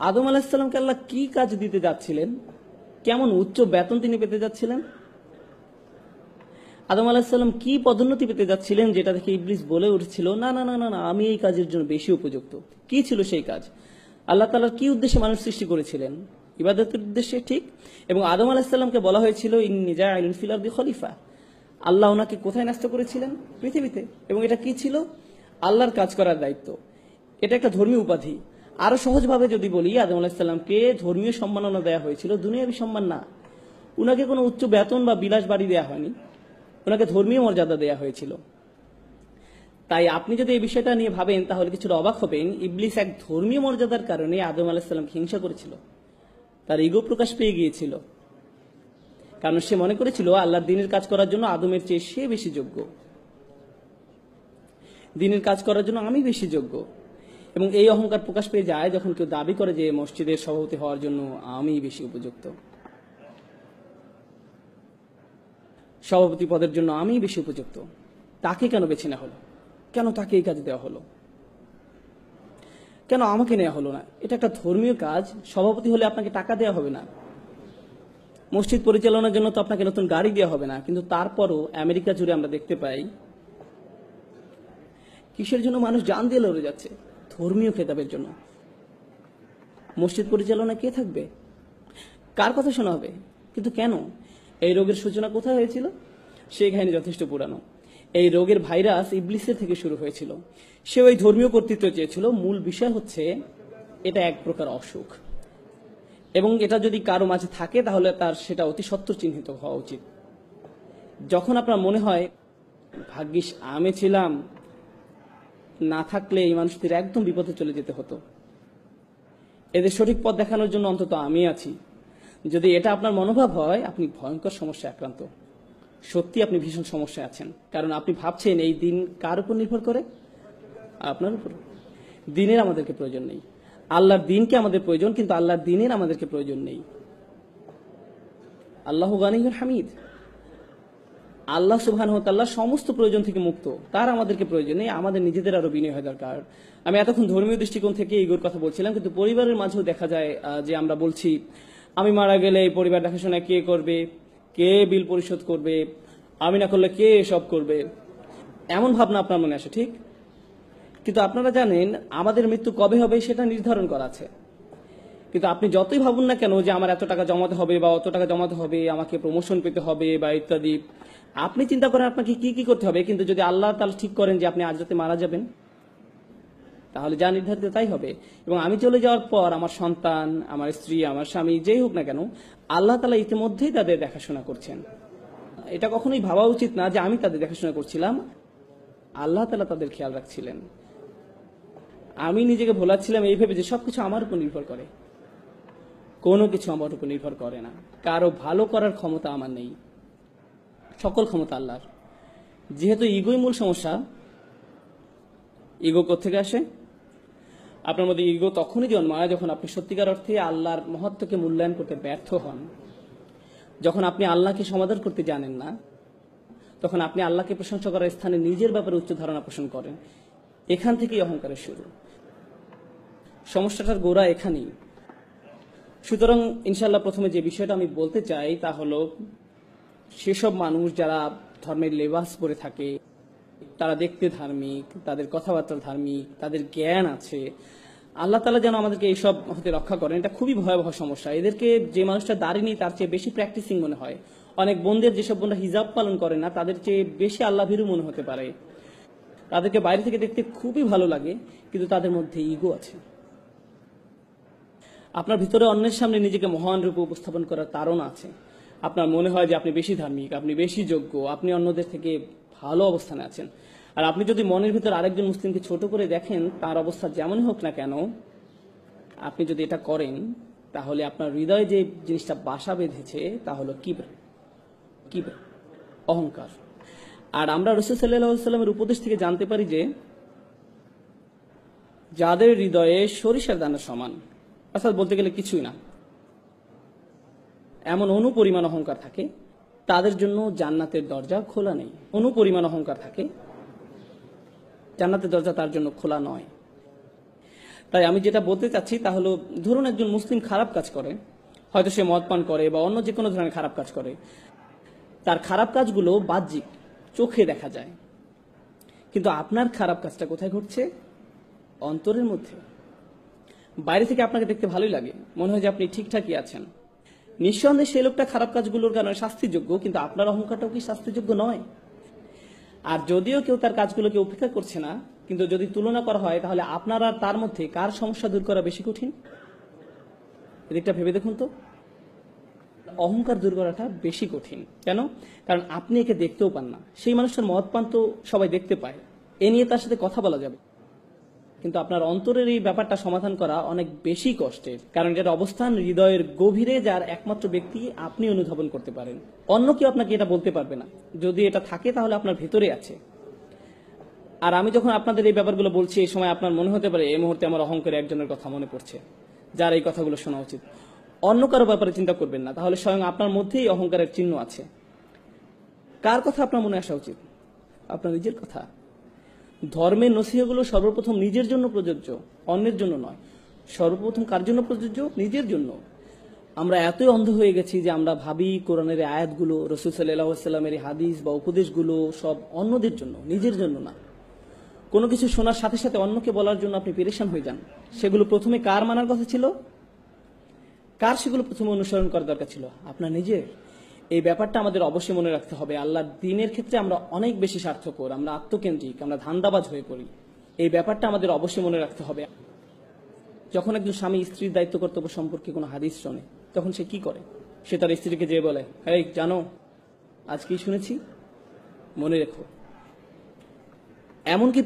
আদম আলাহিসাল্লামকে আল্লাহ কি কাজ দিতে যাচ্ছিলেন, কেমন উচ্চ বেতন তিনি পেতে যাচ্ছিলেন, আদম আলাহিসাল্লাম কি পদোন্নতি পেতে যাচ্ছিলেন, যেটা দেখে ইবলিস বলে উঠছিল না না না না না, আমি এই কাজের জন্য বেশি উপযুক্ত। কি ছিল সেই কাজ? আল্লাহ তাআলা কি উদ্দেশ্যে মানুষ সৃষ্টি করেছিলেন? ইবাদতের উদ্দেশ্যে, ঠিক। এবং আদম আলাহিসাল্লামকে বলা হয়েছিল ইন্নী জাইলুন ফিল আরদি খলিফা। আল্লাহ ওনাকে কোথায় ন্যস্ত করেছিলেন? পৃথিবীতে। এবং এটা কি ছিল? আল্লাহর কাজ করার দায়িত্ব। এটা একটা ধর্মীয় উপাধি। আরো সহজভাবে যদি বলি, আদম আলাহিসাল্লামকে ধর্মীয় সম্মাননা দেওয়া হয়েছিল, দুনিয়াবী সম্মান না। উনাকে কোনো উচ্চ বেতন বা বিলাস বাড়ি দেওয়া হয়নি, ওনাকে ধর্মীয় মর্যাদা দেওয়া হয়েছিল। তাই আপনি যদি এই বিষয়টা নিয়ে ভাবেন তাহলে কিছুটা অবাক হবেন। ইবলিস এক ধর্মীয় মর্যাদার কারণে আদম আলাহিসাল্লামকে হিংসা করেছিল, তার ইগো প্রকাশ পেয়ে গিয়েছিল। কারণ সে মনে করেছিল আল্লাহর দ্বীনের কাজ করার জন্য আদমের চেয়ে সে বেশি যোগ্য, দ্বীনের কাজ করার জন্য আমি বেশি যোগ্য। এবং এই অহংকার প্রকাশ পেয়ে যায় যখন কেউ দাবি করে যে মসজিদের সভাপতি হওয়ার জন্য আমি বেশি উপযুক্ত, সভাপতি পদের জন্য আমি বেশি উপযুক্ত। তাকে কেন বেছে নেওয়া হলো? কেন তাকে এই কাজ দেওয়া হলো? কেন আমাকে নেওয়া হলো না? এটা একটা ধর্মীয় কাজ। সভাপতি হলে আপনাকে টাকা দেওয়া হবে না, মসজিদ পরিচালনার জন্য তো আপনাকে নতুন গাড়ি দেওয়া হবে না। কিন্তু তারপরও আমেরিকা জুড়ে আমরা দেখতে পাই কিসের জন্য মানুষ জান দিয়ে লড়ে যাচ্ছে? ধর্মীয় খেতাবের জন্য। মসজিদ পরিচালনা কে থাকবে? কার কথা শোনা হবে? কিন্তু কেন? এই রোগের সূচনা কোথায় হয়েছিল? সেই কাহিনী যথেষ্ট পুরানো। এই রোগের ভাইরাস ইবলিসের থেকে শুরু হয়েছিল। সে ওই ধর্মীয় কর্তৃত্ব চেয়েছিল। মূল বিষয় হচ্ছে এটা এক প্রকার অসুখ, এবং এটা যদি কারো মাঝে থাকে তাহলে তার সেটা অতি সত্বর চিহ্নিত হওয়া উচিত। যখন আপনার মনে হয় ভাগ্যিস আমি ছিলাম, না থাকলে এই মানুষদের একদম বিপদে চলে যেতে হতো, এদের সঠিক পথ দেখানোর জন্য অন্তত আমি আছি, যদি এটা আপনার মনোভাব হয়, আপনি ভয়ঙ্কর সমস্যায় আক্রান্ত। সত্যি আপনি ভীষণ সমস্যায় আছেন। কারণ আপনি ভাবছেন এই দিন কার উপর নির্ভর করে? আপনার উপর। দিনের আমাদেরকে প্রয়োজন নেই। আল্লাহর দিনকে আমাদের প্রয়োজন, কিন্তু আল্লাহর দিনের আমাদেরকে প্রয়োজন নেই। আল্লাহু গানিয়ুন হামিদ। আল্লাহ সুবহানাহু ওয়া তাআলা সমস্ত প্রয়োজন থেকে মুক্ত, তার আমাদেরকে প্রয়োজন নেই। আমাদের নিজেদের আরো বিনয় হওয়া দরকার। আমি এতক্ষণ ধর্মীয় দৃষ্টিকোণ থেকে ইগোর কথা বলছিলাম, কিন্তু পরিবারের মাঝেও দেখা যায় যে আমরা বলছি আমি মারা গেলে এই পরিবার দেখাশোনা কে করবে, কে বিল পরিশোধ করবে, আমি না করলে কে এসব করবে, এমন ভাবনা আপনার মনে আসে, ঠিক। কিন্তু আপনারা জানেন আমাদের মৃত্যু কবে হবে সেটা নির্ধারণ করা আছে। কিন্তু আপনি যতই ভাবুন না কেন যে আমার এত টাকা জমাতে হবে বা অত টাকা জমাতে হবে, আমাকে প্রমোশন পেতে হবে বা ইত্যাদি, আপনি চিন্তা করেন আপনাকে কি কি করতে হবে। কিন্তু যদি আল্লাহ তাআলা ঠিক করেন যে আপনি আজ রাতে মারা যাবেন, তাহলে যা নির্ধারিত তাই হবে। এবং আমি চলে যাওয়ার পর আমার সন্তান, আমার স্ত্রী, আমার স্বামী, যেই হোক না কেন, আল্লাহ তাআলা ইতিমধ্যেই তাদের দেখাশোনা করছেন। এটা কখনোই ভাবা উচিত না যে আমি তাদের দেখাশোনা করছিলাম, আল্লাহ তাআলা তাদের খেয়াল রাখছিলেন। আমি নিজেকে ভোলাচ্ছিলাম এই ভেবে যে সবকিছু আমার উপর নির্ভর করে। কোনো কিছু আমার উপর নির্ভর করে না। কারো ভালো করার ক্ষমতা আমার নেই, সকল ক্ষমতা আল্লাহর। যেহেতু ইগোই মূল সমস্যা, ইগো কোত্থেকে আসে? আপনার মধ্যে ইগো তখনই জন্মায় যখন আপনি সত্যিকার অর্থে আল্লাহর মহত্বকে মূল্যায়ন করতে ব্যর্থ হন, যখন আপনি আল্লাহকে সমাদর করতে জানেন না, তখন আপনি আল্লাহকে প্রশংসা করার স্থানে নিজের ব্যাপারে উচ্চ ধারণা পোষণ করেন। এখান থেকেই অহংকারের শুরু। সমস্যাটার গোড়া এখানেই। সুতরাং ইনশাআল্লাহ প্রথমে যে বিষয়টা আমি বলতে চাই তা হলো, সেসব মানুষ যারা ধর্মের লেবাস পরে থাকে, তারা দেখতে ধার্মিক, তাদের কথাবার্তা ধার্মিক, তাদের জ্ঞান আছে, আল্লাহ তাআলা যেন আমাদেরকে এইসব হতে রক্ষা করেন। এটা খুবই ভয়াবহ সমস্যা। এদেরকে যে মানুষটা দাড়ি নেই তার চেয়ে বেশি প্র্যাকটিসিং মনে হয়। অনেক বোনদের, যেসব বোনরা হিজাব পালন করে না, তাদের চেয়ে বেশি আল্লাহ ভীরু মনে হতে পারে। তাদেরকে বাইরে থেকে দেখতে খুবই ভালো লাগে, কিন্তু তাদের মধ্যে ইগো আছে। আপনার ভিতরে অন্যের সামনে নিজেকে মহান রূপে উপস্থাপন করার তাড়না আছে। আপনার মনে হয় যে আপনি বেশি ধার্মিক, আপনি বেশি যোগ্য, আপনি অন্যদের থেকে ভালো অবস্থানে আছেন। আর আপনি যদি মনের ভিতর আরেকজন মুসলিমকে ছোট করে দেখেন, তার অবস্থা যেমনই হোক না কেন, আপনি যদি এটা করেন, তাহলে আপনার হৃদয়ে যে জিনিসটা বাসা বেঁধেছে তা হলো কিবর, অহংকার। আর আমরা রাসূল সাল্লাল্লাহু আলাইহি ওয়াসাল্লামের উপদেশ থেকে জানতে পারি যে যাদের হৃদয়ে সরিষার দানা সমান, অর্থাৎ বলতে গেলে কিছুই না, এমন অনুপরিমাণ অহংকার থাকে, তাদের জন্য জান্নাতের দরজা খোলা নেই। অনুপরিমাণ অহংকার থাকে, জান্নাতের দরজা তার জন্য খোলা নয়। তাই আমি যেটা বলতে চাচ্ছি তা হলো, ধরুন একজন মুসলিম খারাপ কাজ করে, হয়তো সে মদ পান করে বা অন্য যে কোনো ধরনের খারাপ কাজ করে, তার খারাপ কাজগুলো বাহ্যিক চোখে দেখা যায়, কিন্তু আপনার খারাপ কাজটা কোথায় ঘটছে? অন্তরের মধ্যে। বাইরে থেকে আপনাকে দেখতে ভালোই লাগে, মনে হয় যে আপনি ঠিকঠাকই আছেন। নিঃসন্দেহে সেই লোকটা খারাপ কাজগুলোর কারণে শাস্তিযোগ্য, কিন্তু আপনার অহংকারটাও কি শাস্তিযোগ্য নয়? আর যদিও কেউ তার কাজগুলোকে উপেক্ষা করছে না, কিন্তু যদি তুলনা করা হয় তাহলে আপনার আর তার মধ্যে কার সমস্যা দূর করা বেশি কঠিন? এদিকটা ভেবে দেখুন তো। অহংকার দূর করাটা বেশি কঠিন। কেন? কারণ আপনি একে দেখতেও পান না। সেই মানুষটার মদ পান তো সবাই দেখতে পায়, এ নিয়ে তার সাথে কথা বলা যাবে, কিন্তু আপনার অন্তরের এই ব্যাপারটা সমাধান করা অনেক বেশি কষ্টের, কারণ এটার অবস্থান হৃদয়ের গভীরে, যার একমাত্র ব্যক্তি আপনি অনুধাবন করতে পারেন। অন্য কেউ আপনাকে এটা বলতে পারবে না। যদি এটা থাকে তাহলে আপনার ভেতরে আছে। আর আমি যখন আপনাদের এই ব্যাপারগুলো বলছি, এই সময় আপনার মনে হতে পারে এই মুহূর্তে আমার অহংকারে একজনের কথা মনে পড়ছে, যার এই কথাগুলো শোনা উচিত। অন্য কারো ব্যাপারে চিন্তা করবেন না, তাহলে স্বয়ং আপনার মধ্যেই অহংকারের চিহ্ন আছে। কার কথা আপনার মনে আসা উচিত? আপনার নিজের কথা। ধর্মের নসিহতগুলো সর্বপ্রথম নিজের জন্য প্রযোজ্য, অন্যের জন্য নয়। সর্বপ্রথম কার জন্য প্রযোজ্য? নিজের জন্য। আমরা এতই অন্ধ হয়ে গেছি যে আমরা ভাবি কোরআনের আয়াতগুলো, রাসূল সাল্লাল্লাহু আলাইহি ওয়াসাল্লামের হাদিস বা উপদেশগুলো সব অন্যদের জন্য, নিজের জন্য না। কোনো কিছু শোনার সাথে সাথে অন্যকে বলার জন্য আপনি পেরেশান হয়ে যান। সেগুলো প্রথমে কার মানার কথা ছিল? কার সেগুলো প্রথমে অনুসরণ করার দরকার ছিল? আপনার নিজের। এই ব্যাপারটা আমাদের অবশ্যই মনে রাখতে হবে। আল্লাহর দ্বীনের ক্ষেত্রে আমরা অনেক বেশি স্বার্থপর, আমরা আত্মকেন্দ্রিক, আমরা ধান্দাবাজ হয়ে পড়ি। এই ব্যাপারটা আমাদের অবশ্যই মনে রাখতে হবে। যখন একজন স্বামী স্ত্রীর দায়িত্ব কর্তব্য সম্পর্কে কোনো হাদিস শোনে, তখন সে কি করে? সে তার স্ত্রীকে যেয়ে বলে, এই জানো আজ কি শুনেছি, মনে রেখো। এমনকি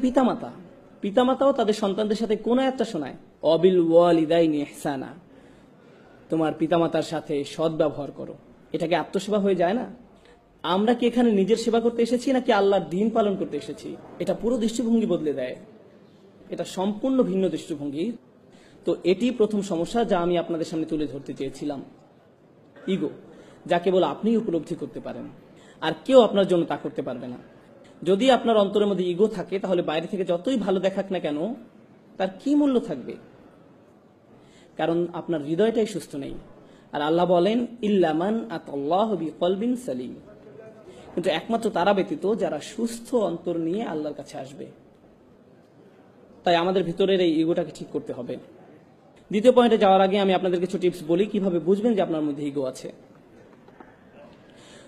পিতামাতাও তাদের সন্তানদের সাথে কোন একটা শোনায়, অবিল ওয়ালিদাইনি ইহসানা, তোমার পিতামাতার সাথে সৎ ব্যবহার করো। এটাকে আত্মসেবা হয়ে যায় না? আমরা কি এখানে নিজের সেবা করতে এসেছি নাকি আল্লাহর দ্বীন পালন করতে এসেছি? এটা পুরো দৃষ্টিভঙ্গি বদলে দেয়। এটা সম্পূর্ণ ভিন্ন দৃষ্টিভঙ্গি। তো এটি প্রথম সমস্যা যা আমি আপনাদের সামনে তুলে ধরতে চেয়েছিলাম। ইগো, যা কেবল আপনি উপলব্ধি করতে পারেন, আর কেউ আপনার জন্য তা করতে পারবে না। যদি আপনার অন্তরের মধ্যে ইগো থাকে, তাহলে বাইরে থেকে যতই ভালো দেখাক না কেন, তার কি মূল্য থাকবে? কারণ আপনার হৃদয়টাই সুস্থ নেই। আর আল্লাহ বলেন, ইল্লামান আতাল্লাহু বিকলবিন সালিম, কিন্তু একমাত্র তারা ব্যতীত যারা সুস্থ অন্তর নিয়ে আল্লাহর কাছে আসবে। তাই আমাদের ভিতরের এই ইগোটাকে ঠিক করতে হবে। দ্বিতীয় পয়েন্টে যাওয়ার আগে আমি আপনাদের কিছু টিপস বলি কিভাবে বুঝবেন যে আপনার মধ্যে ইগো আছে।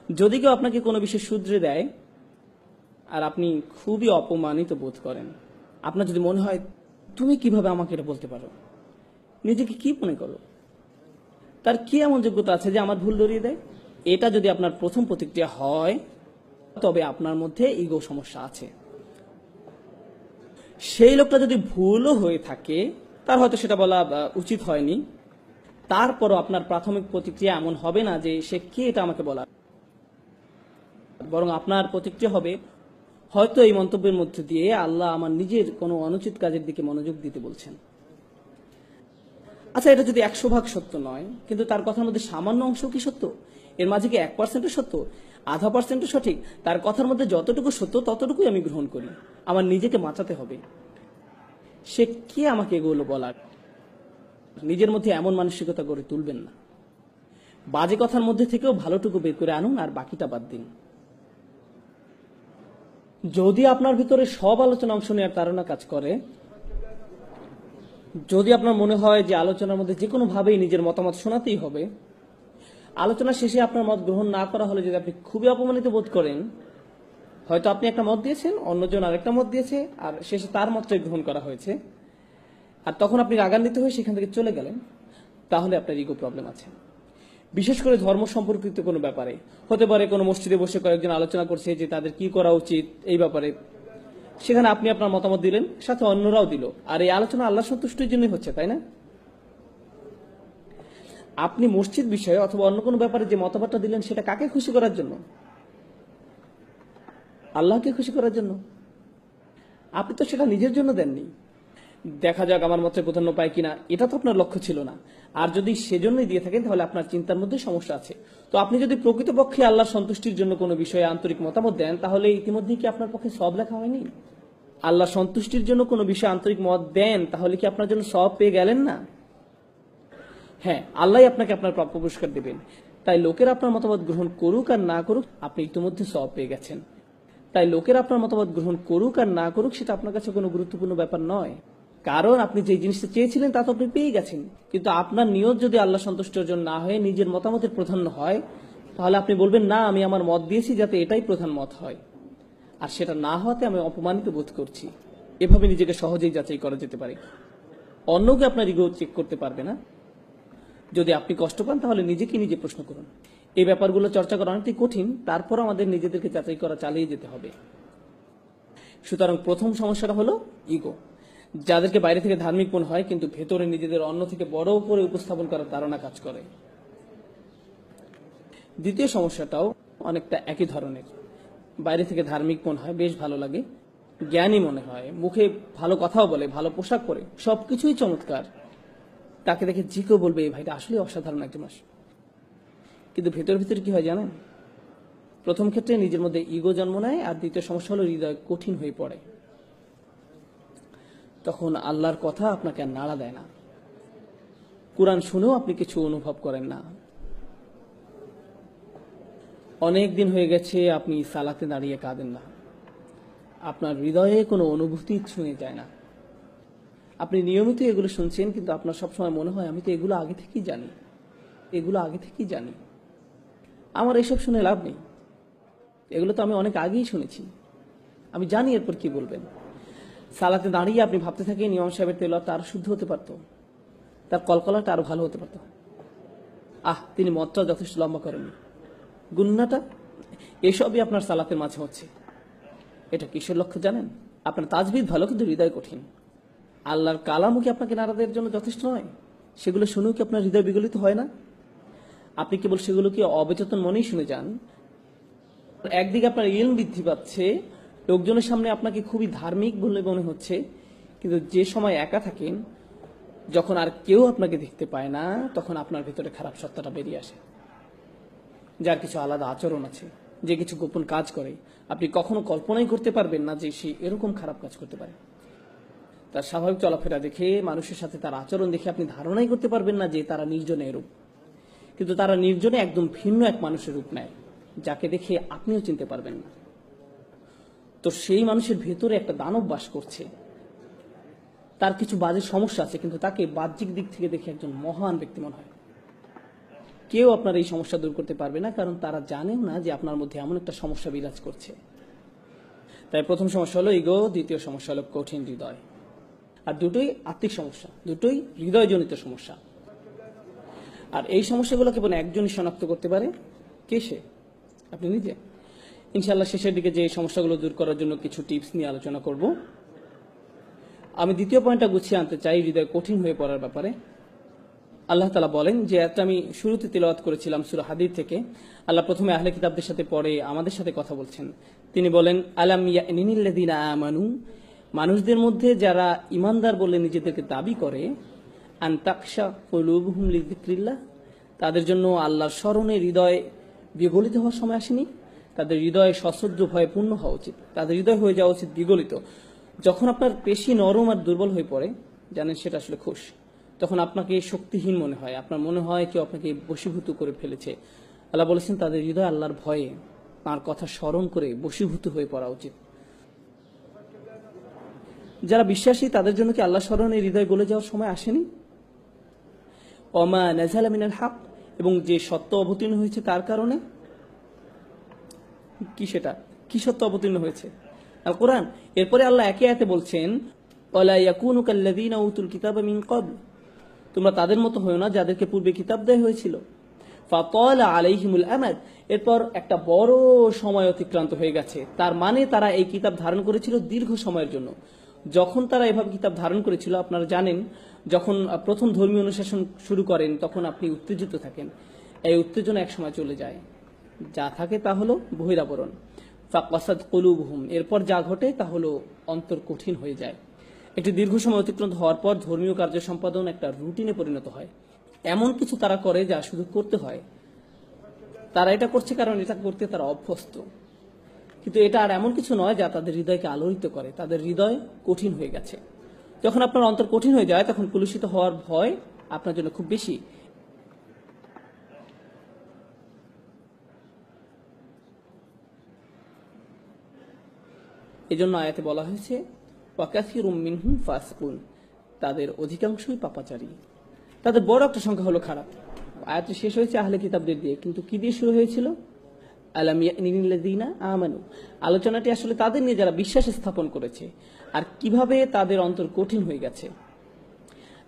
যদি কেউ আপনাকে কোনো বিষয় শুধরে দেয় আর আপনি খুবই অপমানিত বোধ করেন, আপনার যদি মনে হয় তুমি কিভাবে আমাকে এটা বলতে পারো, নিজেকে কি মনে করো? তার কি এমন যোগ্যতা আছে যে আমার ভুল ধরিয়ে দেয়? এটা যদি আপনার প্রথম প্রতিক্রিয়া হয়, তবে আপনার মধ্যে ইগো সমস্যা আছে। সেই লোকটা যদি ভুলও হয়ে থাকে, তার হয়তো সেটা বলা উচিত হয়নি, তারপরও আপনার প্রাথমিক প্রতিক্রিয়া এমন হবে না যে সে কে এটা আমাকে বলা, বরং আপনার প্রতিক্রিয়া হবে, হয়তো এই মন্তব্যের মধ্যে দিয়ে আল্লাহ আমার নিজের কোনো অনুচিত কাজের দিকে মনোযোগ দিতে বলছেন। আচ্ছা, এটা যদি 100% সত্য নয়, কিন্তু তার কথার মধ্যে সামান্য অংশ কি সত্য? এর মাঝে কি 1% সত্য, 0.5% সঠিক? তার কথার মধ্যে যতটুকু সত্য ততটুকুই আমি গ্রহণ করি। আমার নিজেকে বাঁচাতে হবে। সে কে আমাকে এগুলো বলার? নিজের মধ্যে এমন মানসিকতা গড়ে তুলবেন না। বাজে কথার মধ্যে থেকেও ভালোটুকু বের করে আনুন, আর বাকিটা বাদ দিন। যদি আপনার ভিতরে সব আলোচনা অংশ নেওয়ার তাড়না কাজ করে, যদি আপনার মনে হয় যে আলোচনার মধ্যে যে কোনো ভাবেই নিজের মতামত শোনাতেই হবে, আলোচনা শেষে আপনার মত গ্রহণ না করা হলে যদি আপনি খুবই অপমানিত বোধ করেন, হয়তো আপনি একটা মত দিয়েছেন, অন্যজন আরেকটা মত দিয়েছে, আর শেষে তার মতটাই গ্রহণ করা হয়েছে, আর তখন আপনি রাগান্বিত হয়ে সেখান থেকে চলে গেলেন, তাহলে আপনার ইগো প্রবলেম আছে। বিশেষ করে ধর্ম সম্পর্কিত কোনো ব্যাপারে হতে পারে, কোনো মসজিদে বসে কয়েকজন আলোচনা করছে যে তাদের কি করা উচিত এই ব্যাপারে, সেখানে আপনি আপনার মতামত দিলেন, সাথে অন্যরাও দিল, আর এই আলোচনা আল্লাহ সন্তুষ্টির জন্যই হচ্ছে, তাই না? আপনি মসজিদ বিষয়ে অথবা অন্য কোনো ব্যাপারে যে মতবাদটা দিলেন, সেটা কাকে খুশি করার জন্য? আল্লাহকে খুশি করার জন্য। আপনি তো সেটা নিজের জন্য দেননি। দেখা যাক আমার মতে প্রাধান্য পায় কিনা, এটা তো আপনার লক্ষ্য ছিল না। আর যদি সেজন্যই দিয়ে থাকেন, তাহলে আপনার চিন্তার মধ্যে সমস্যা আছে। তো আপনি যদি প্রকৃতপক্ষে আল্লাহর সন্তুষ্টির জন্য কোনো বিষয়ে আন্তরিক মতামত দেন, তাহলে ইতিমধ্যেই কি আপনার পক্ষে সব লেখা হয়নি? আল্লাহ সন্তুষ্টির জন্য কোনো বিষয়ে আন্তরিক মত দেন, তাহলে কি আপনার জন্য সওয়াব পেয়ে গেলেন না? হ্যাঁ, আল্লাহ আপনাকে আপনার প্রাপ্য পুরস্কার দেবেন। তাই লোকের আপনার মতামত গ্রহণ করুক আর না করুক, আপনি ইতিমধ্যে সওয়াব পেয়ে গেছেন। তাই লোকের আপনার মতামত গ্রহণ করুক আর না করুক, সেটা আপনার কাছে কোনো গুরুত্বপূর্ণ ব্যাপার নয়। কারণ আপনি যে জিনিসটা চেয়েছিলেন তা তো আপনি পেয়ে গেছেন। কিন্তু আপনার নিয়ত যদি আল্লাহ সন্তুষ্ট অর্জন না হয়ে নিজের মতামতের প্রাধান্য হয়, তাহলে আপনি বলবেন, না, আমি আমার মত দিয়েছি যাতে এটাই প্রধান মত হয়, আর সেটা না হওয়াতে আমি অপমানিত বোধ করছি। এভাবে নিজেকে সহজেই যাচাই করা যেতে পারে। অন্যকে আপনার ইগো চেক করতে পারবে না। যদি আপনি কষ্ট পান, তাহলে নিজেকে নিজে প্রশ্ন করুন। এই ব্যাপারগুলো চর্চা করা অনেকটাই কঠিন, তারপর আমাদের নিজেদেরকে যাচাই করা চালিয়ে যেতে হবে। সুতরাং প্রথম সমস্যাটা হলো ইগো, যাদেরকে বাইরে থেকে ধার্মিক মনে হয় কিন্তু ভেতরে নিজেদের অন্য থেকে বড় করে উপস্থাপন করার ধারণা কাজ করে। দ্বিতীয় সমস্যাটাও অনেকটা একই ধরনের। বাইরে থেকে ধার্মিক মনে হয়, বেশ ভালো লাগে, জ্ঞানী মনে হয়, মুখে ভালো কথাও বলে, ভালো পোশাক পরে, সবকিছুই চমৎকার। তাকে দেখে যে কেউ বলবে এই ভাইটা আসলে অসাধারণ একজন মানুষ। কিন্তু ভেতর ভিতরে কি হয় জানেন? প্রথম ক্ষেত্রে নিজের মধ্যে ইগো জন্ম নেয়, আর দ্বিতীয় সমস্যা হলো হৃদয় কঠিন হয়ে পড়ে। তখন আল্লাহর কথা আপনাকে আর নাড়া দেয় না, কোরআন শুনেও আপনি কিছু অনুভব করেন না। অনেক দিন হয়ে গেছে আপনি সালাতে দাঁড়িয়ে কাঁদেন না, আপনার হৃদয়ে কোনো অনুভূতি ছুঁয়ে যায় না। আপনি নিয়মিত এগুলো শুনছেন, কিন্তু আপনার সবসময় মনে হয় আমি তো এগুলো আগে থেকেই জানি, আমার এসব শুনে লাভ নেই, এগুলো তো আমি অনেক আগেই শুনেছি, আমি জানি এরপর কি বলবেন। সালাতে দাঁড়িয়ে আপনি ভাবতে থাকেন ইমাম সাহেবের তেলাওয়াত আরো শুদ্ধ হতে পারতো, তার কলকলাটা আরো ভালো হতে পারতো, তিনি মতটা যথেষ্ট লম্বা করেননি, গুন্নাটা, এসবই আপনার সালাতের মাঝে হচ্ছে। এটা কিসের লক্ষ্য জানেন? আপনার তাজবিদ ভালো, কিন্তু হৃদয় কঠিন। আল্লাহর কালামও কি আপনাকে নাড়া দেওয়ার জন্য যথেষ্ট নয়? সেগুলো শুনেও কি আপনার হৃদয় বিগলিত হয় না? আপনি কেবল সেগুলো কি অবচেতন মনেই শুনে যান? একদিকে আপনার ইলম বৃদ্ধি পাচ্ছে, লোকজনের সামনে আপনাকে খুবই ধার্মিক বলে মনে হচ্ছে, কিন্তু যে সময় একা থাকেন, যখন আর কেউ আপনাকে দেখতে পায় না, তখন আপনার ভিতরে খারাপ সত্তাটা বেরিয়ে আসে। যার কিছু আলাদা আচরণ আছে, যে কিছু গোপন কাজ করে, আপনি কখনো কল্পনাই করতে পারবেন না যে সে এরকম খারাপ কাজ করতে পারে। তার স্বাভাবিক চলাফেরা দেখে, মানুষের সাথে তার আচরণ দেখে আপনি ধারণাই করতে পারবেন না যে তারা নির্জনে এরূপ। কিন্তু তারা নির্জনে একদম ভিন্ন এক মানুষের রূপ নেয়, যাকে দেখে আপনিও চিনতে পারবেন না। তো সেই মানুষের ভেতরে একটা দানব বাস করছে, তার কিছু বাজে সমস্যা আছে, কিন্তু তাকে বাহ্যিক দিক থেকে দেখে একজন মহান ব্যক্তি মনে হয়। কেউ আপনার এই সমস্যা দূর করতে পারবে না, কারণ তারা জানেও না যে আপনার মধ্যে এমন একটা সমস্যা বিরাজ করছে। তাই প্রথম সমস্যা হলো ইগো, দ্বিতীয় সমস্যা হলো কঠিন হৃদয়। আর দুটোই আত্মিক সমস্যা, দুটোই হৃদয়জনিত সমস্যা। আর এই সমস্যাগুলো কেবল একজনই শনাক্ত করতে পারে। কে সে? আপনি নিজে। ইনশাআল্লাহ শেষের দিকে যে সমস্যাগুলো দূর করার জন্য কিছু টিপস নিয়ে আলোচনা করব। আমি দ্বিতীয় পয়েন্টটা গুছিয়ে আনতে চাই, হৃদয় কঠিন হয়ে পড়ার ব্যাপারে। আল্লাহ তাআলা বলেন, যে একটা আমি শুরুতে তিলাওয়াত করেছিলাম সূরা হাদীদ থেকে, আল্লাহ প্রথমে আহলে কিতাবদের সাথে পড়ে আমাদের সাথে কথা বলছেন। তিনি বলেন, আলাম ইয়ানিনিল্লাযিনা আমানু, মানুষদের মধ্যে যারা ইমানদার বলে নিজেদেরকে দাবি করে, আন তাকশা কুলুবুহুম লিযিকরিল্লাহ, তাদের জন্য আল্লাহর স্মরণে হৃদয় বিগলিত হওয়ার সময় আসেনি? তাদের হৃদয় সশ্রদ্ধ ভয়ে পূর্ণ হওয়া উচিত, তাদের হৃদয় হয়ে যাওয়া উচিত বিগলিত। যখন আপনার পেশি নরম আর দুর্বল হয়ে পড়ে, জানেন সেটা আসলে খুশ, তখন আপনাকে শক্তিহীন মনে হয়, আপনার মনে হয় কেউ আপনাকে বশীভূত করে ফেলেছে। আল্লাহ বলেছেন তাদের হৃদয় আল্লাহর ভয়ে, তাঁর কথা স্মরণ করে বশীভূত হয়ে পড়া উচিত। যারা বিশ্বাসী তাদের জন্য কি আল্লাহ স্মরণে হৃদয় গলে যাওয়ার সময় আসেনি? ওমা নাযালা মিনাল হক, এবং যে সত্য অবতীর্ণ হয়েছে তার কারণে। কি সেটা? কি সত্য অবতীর্ণ হয়েছে? আল কোরআন। এরপরে আল্লাহ একে আয়াতে বলছেন, ওয়ালা ইয়াকুনু কাল্লাযীনা উতুল কিতাবা মিন ক্বাবল, তোমরা তাদের মতো হয়ো না যাদেরকে পূর্বে কিতাব দেয়া হয়েছিল। ফাতালা আলাইহিমুল আমাদ, এরপর একটা বড় সময় অতিক্রান্ত হয়ে গেছে, তার মানে তারা এই কিতাব ধারণ করেছিল দীর্ঘ সময়ের জন্য। যখন তারা এভাবে কিতাব ধারণ করেছিল, আপনারা জানেন যখন প্রথম ধর্মীয় অনুশাসন শুরু করেন তখন আপনি উত্তেজিত থাকেন, এই উত্তেজনা এক সময় চলে যায়, যা থাকে তা হলো বহিরাবরণ। ফাকাসাদ কুলুবুহুম, এরপর যা ঘটে তা হলো অন্তর কঠিন হয়ে যায়। একটি দীর্ঘ সময় অতিক্রান্ত হওয়ার পর ধর্মীয় কার্য সম্পাদন একটা রুটিনে পরিণত হয়। এমন কিছু তারা করে যা শুধু করতে হয়, তারা এটা করছে কারণ এটা করতে তারা অভ্যস্ত। কিন্তু এটা আর এমন কিছু নয় যা তাদের হৃদয়কে আলোড়িত করে। তাদের হৃদয় কঠিন হয়ে গেছে। যখন আপনার অন্তর কঠিন হয়ে যায় তখন কলুষিত হওয়ার ভয় আপনার জন্য খুব বেশি। এজন্য আয়াতে বলা হয়েছে ওয়াকাসিরুম মিনহুম ফাসিকুন, তাদের অধিকাংশই পাপাচারী। তাদের বড় একটা সংখ্যা হলো খারাপ। আয়াতটি শেষ হয়েছে আহলে কিতাবদের দিয়ে, কিন্তু কি দিয়ে শুরু হয়েছিল? আলাম ইয়ানিল্লাযীনা আমানু। আলোচনাটি আসলে তাদের নিয়ে যারা বিশ্বাস স্থাপন করেছে আর কিভাবে তাদের অন্তর কঠিন হয়ে গেছে।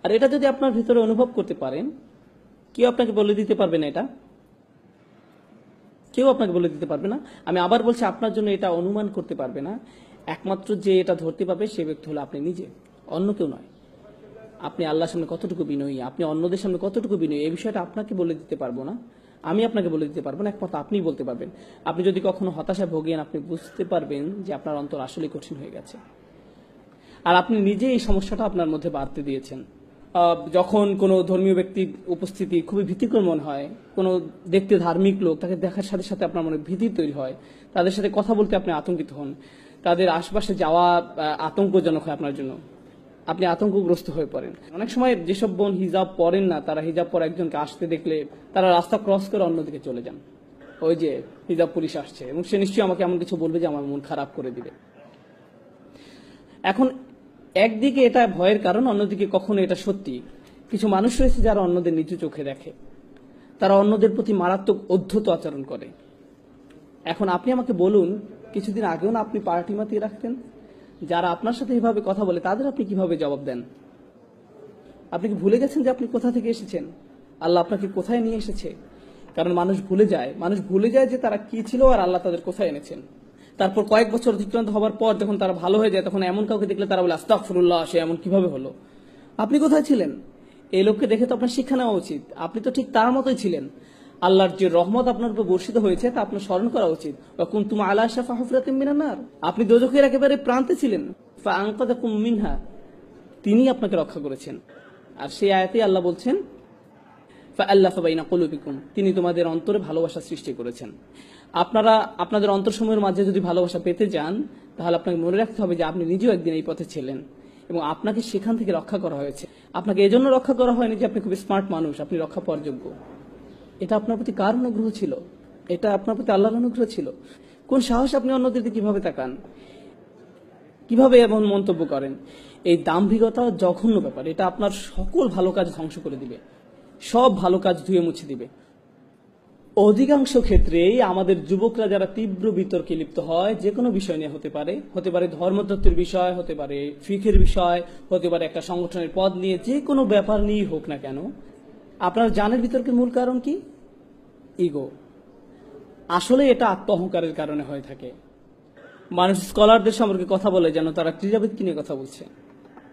আর এটা যদি আপনার ভিতরে অনুভব করতে পারেন, কেউ আপনাকে বলে দিতে পারবে না, এটা কেউ আপনাকে বলে দিতে পারবে না। আমি আবার বলছি, আপনার জন্য এটা অনুমান করতে পারবে না। একমাত্র যে এটা ধরতে পারবে সে ব্যক্তি হলো আপনি নিজে, অন্য কেউ নয়। আপনি আল্লাহর সামনে কতটুকু বিনয়ী, আপনি অন্যদের সামনে কতটুকু বিনয়ী, এই বিষয়টা আপনাকে বলে দিতে পারবো না, আমি আপনাকে বলে দিতে পারবো না, একমাত্র আপনিই বলতে পারবেন। আপনি যদি কখনো হতাশায় ভোগেন, আপনি বুঝতে পারবেন যে আপনার অন্তর আসলে কঠিন হয়ে গেছে, আর আপনি নিজে এই সমস্যাটা আপনার মধ্যে বাড়তে দিয়েছেন। যখন কোনো ধর্মীয় ব্যক্তির উপস্থিতি খুবই ভীতিকর মনে হয়, কোনো দেখতে ধার্মিক লোক, তাকে দেখার সাথে সাথে আপনার মনে ভীতি তৈরি হয়, তাদের সাথে কথা বলতে আপনি আতঙ্কিত হন, তাদের আশপাশে যাওয়া আতঙ্কজনক হয় আপনার জন্য, আপনি আতঙ্কগ্রস্ত হয়ে পড়েন। অনেক সময় যেসব বোন হিজাব পরেন না, তারা হিজাব পরা একজনকে আসতে দেখলে তারা রাস্তা ক্রস করে অন্যদিকে চলে যান, ওই যে হিজাব পুলিশ আসছে, এবং সে নিশ্চয়ই আমাকে এমন কিছু বলবে যে আমার মন খারাপ করে দিবে। এখন একদিকে এটা ভয়ের কারণ, অন্যদিকে কখনো এটা সত্যি। কিছু মানুষ রয়েছে যারা অন্যদের নিচু চোখে দেখে, তারা অন্যদের প্রতি মারাত্মক অধ্যত আচরণ করে। এখন আপনি আমাকে বলুন, কিছুদিন আগেও না আপনি পার্টি মাতিয়ে রাখতেন? যারা আপনার সাথে এভাবে কথা বলে তাদের আপনি কিভাবে জবাব দেন? আপনি কি ভুলে গেছেন যে আপনি কোথা থেকে এসেছেন, আল্লাহ আপনাকে কোথায় নিয়ে এসেছে? কারণ মানুষ ভুলে যায় যে তারা কি ছিল আর আল্লাহ তাদের কোথায় এনেছেন। তারপর কয়েক বছর অতিক্রান্ত হওয়ার পর যখন তারা ভালো হয়ে যায়, তখন এমন কাউকে দেখলে তারা বলে আস্তাগফিরুল্লাহ, সে এমন কিভাবে হলো? আপনি কোথায় ছিলেন? এই লোককে দেখে তো আপনার শিক্ষা নেওয়া উচিত। আপনি তো ঠিক তার মতোই ছিলেন। আল্লাহর যে রহমত আপনার উপর বর্ষিত হয়েছে তা আপনার স্মরণ করা উচিত। কুনতুম আলা শাফা হুফরাতিন মিনান নার, আপনি দোজখের একেবারে প্রান্তে ছিলেন। ফাআনকাযাকুম মিনহা, তিনি আপনাকে রক্ষা করেছেন। আর সেই আয়াতে আল্লাহ বলছেন ফাআল্লাফা বাইনা কুলুবিকুম, তিনি তোমাদের অন্তরে ভালোবাসা সৃষ্টি করেছেন। আপনারা আপনাদের অন্তরসমূহের মাঝে যদি ভালোবাসা পেতে যান, তাহলে আপনাকে মনে রাখতে হবে যে আপনি নিজেও একদিন এই পথে ছিলেন এবং আপনাকে সেখান থেকে রক্ষা করা হয়েছে। আপনাকে এজন্য রক্ষা করা হয়নি যে আপনি খুব স্মার্ট মানুষ, আপনি রক্ষা পাওয়ার যোগ্য। এটা আপনার প্রতি কার অনুগ্রহ ছিল? এটা আপনার প্রতি আল্লাহর অনুগ্রহ ছিল। কোন সাহস আপনি অন্যদের দিকে কিভাবে তাকান, কিভাবে এমন মন্তব্য করেন? এই দাম্ভিকতা জঘন্য ব্যাপার। এটা আপনার সকল ভালো কাজ ধ্বংস করে দিবে, সব ভালো কাজ ধুয়ে মুছে দিবে। অধিকাংশ ক্ষেত্রেই আমাদের যুবকরা যারা তীব্র বিতর্কে লিপ্ত হয়, যে কোনো বিষয় নিয়ে হতে পারে ধর্মতত্ত্বের বিষয়, হতে পারে ফিকের বিষয়, হতে পারে একটা সংগঠনের পদ নিয়ে, যে কোনো ব্যাপার নিয়েই হোক না কেন, আপনারা জানেন বিতর্কের মূল কারণ কি? ইগো। আসলে এটা আত্ম অহংকারের কারণে হয়ে থাকে। মানুষ স্কলারদের সম্পর্কে কথা বলে যেন তারা ক্রীড়াবিদকে নিয়ে কথা বলছে।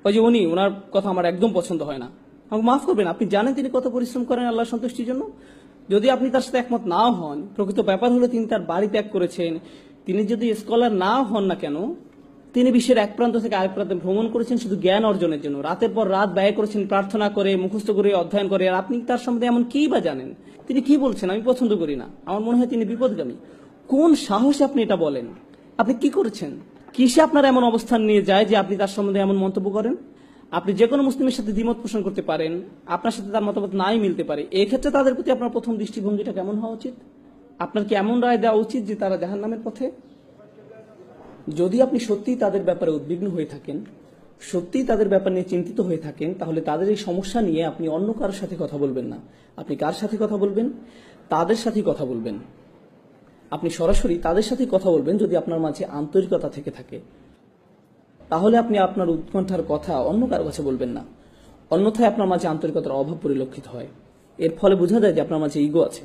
ওই যে ওনার কথা আমার একদম পছন্দ হয় না, আমাকে মাফ করবেন, আপনি জানেন তিনি কত পরিশ্রম করেন আল্লাহর সন্তুষ্টির জন্য। যদি আপনি তার সাথে একমত নাও হন, প্রকৃত ব্যাপার হলো তিনি তার বাড়ি ত্যাগ করেছেন। তিনি যদি স্কলার নাও হন না কেন, তিনি বিশ্বের এক প্রান্ত থেকে আরেক প্রান্তে ভ্রমণ করেছেন শুধু জ্ঞান অর্জনের জন্য। রাতের পর রাত ব্যয় করেছেন প্রার্থনা করে, মুখস্থ করে, অধ্যয়ন করে। আর আপনি তার সম্বন্ধে এমন কি বা জানেন? তিনি কি বলছেন আমি পছন্দ করি না, আমার মনে হয় তিনি বিপদগামী। কোন সাহসে আপনি এটা বলেন? আপনি কি করেছেন? কিসে আপনার এমন অবস্থান নিয়ে যায় যে আপনি তার সম্বন্ধে এমন মন্তব্য করেন? আপনি যে কোনো মুসলিমের সাথে দ্বিমত পোষণ করতে পারেন, আপনার সাথে তার মতামত নাই মিলতে পারে। এই ক্ষেত্রে তাদের প্রতি আপনার প্রথম দৃষ্টিভঙ্গিটা কেমন হওয়া উচিত? আপনার কি এমন রায় দেওয়া উচিত যে তারা জাহান্নামের পথে? যদি আপনি সত্যিই তাদের ব্যাপারে উদ্বিগ্ন হয়ে থাকেন, সত্যিই তাদের ব্যাপার নিয়ে চিন্তিত হয়ে থাকেন, তাহলে তাদের এই সমস্যা নিয়ে আপনি অন্য কারোর সাথে কথা বলবেন না। আপনি কার সাথে কথা বলবেন? তাদের সাথেই কথা বলবেন। আপনি সরাসরি তাদের সাথেই কথা বলবেন যদি আপনার মাঝে আন্তরিকতা থেকে থাকে। তাহলে আপনি আপনার উৎকণ্ঠার কথা অন্য কারো কাছে বলবেন না। অন্যথায় আপনার মাঝে আন্তরিকতার অভাব পরিলক্ষিত হয়। এর ফলে বোঝা যায় যে আপনার মাঝে ইগো আছে।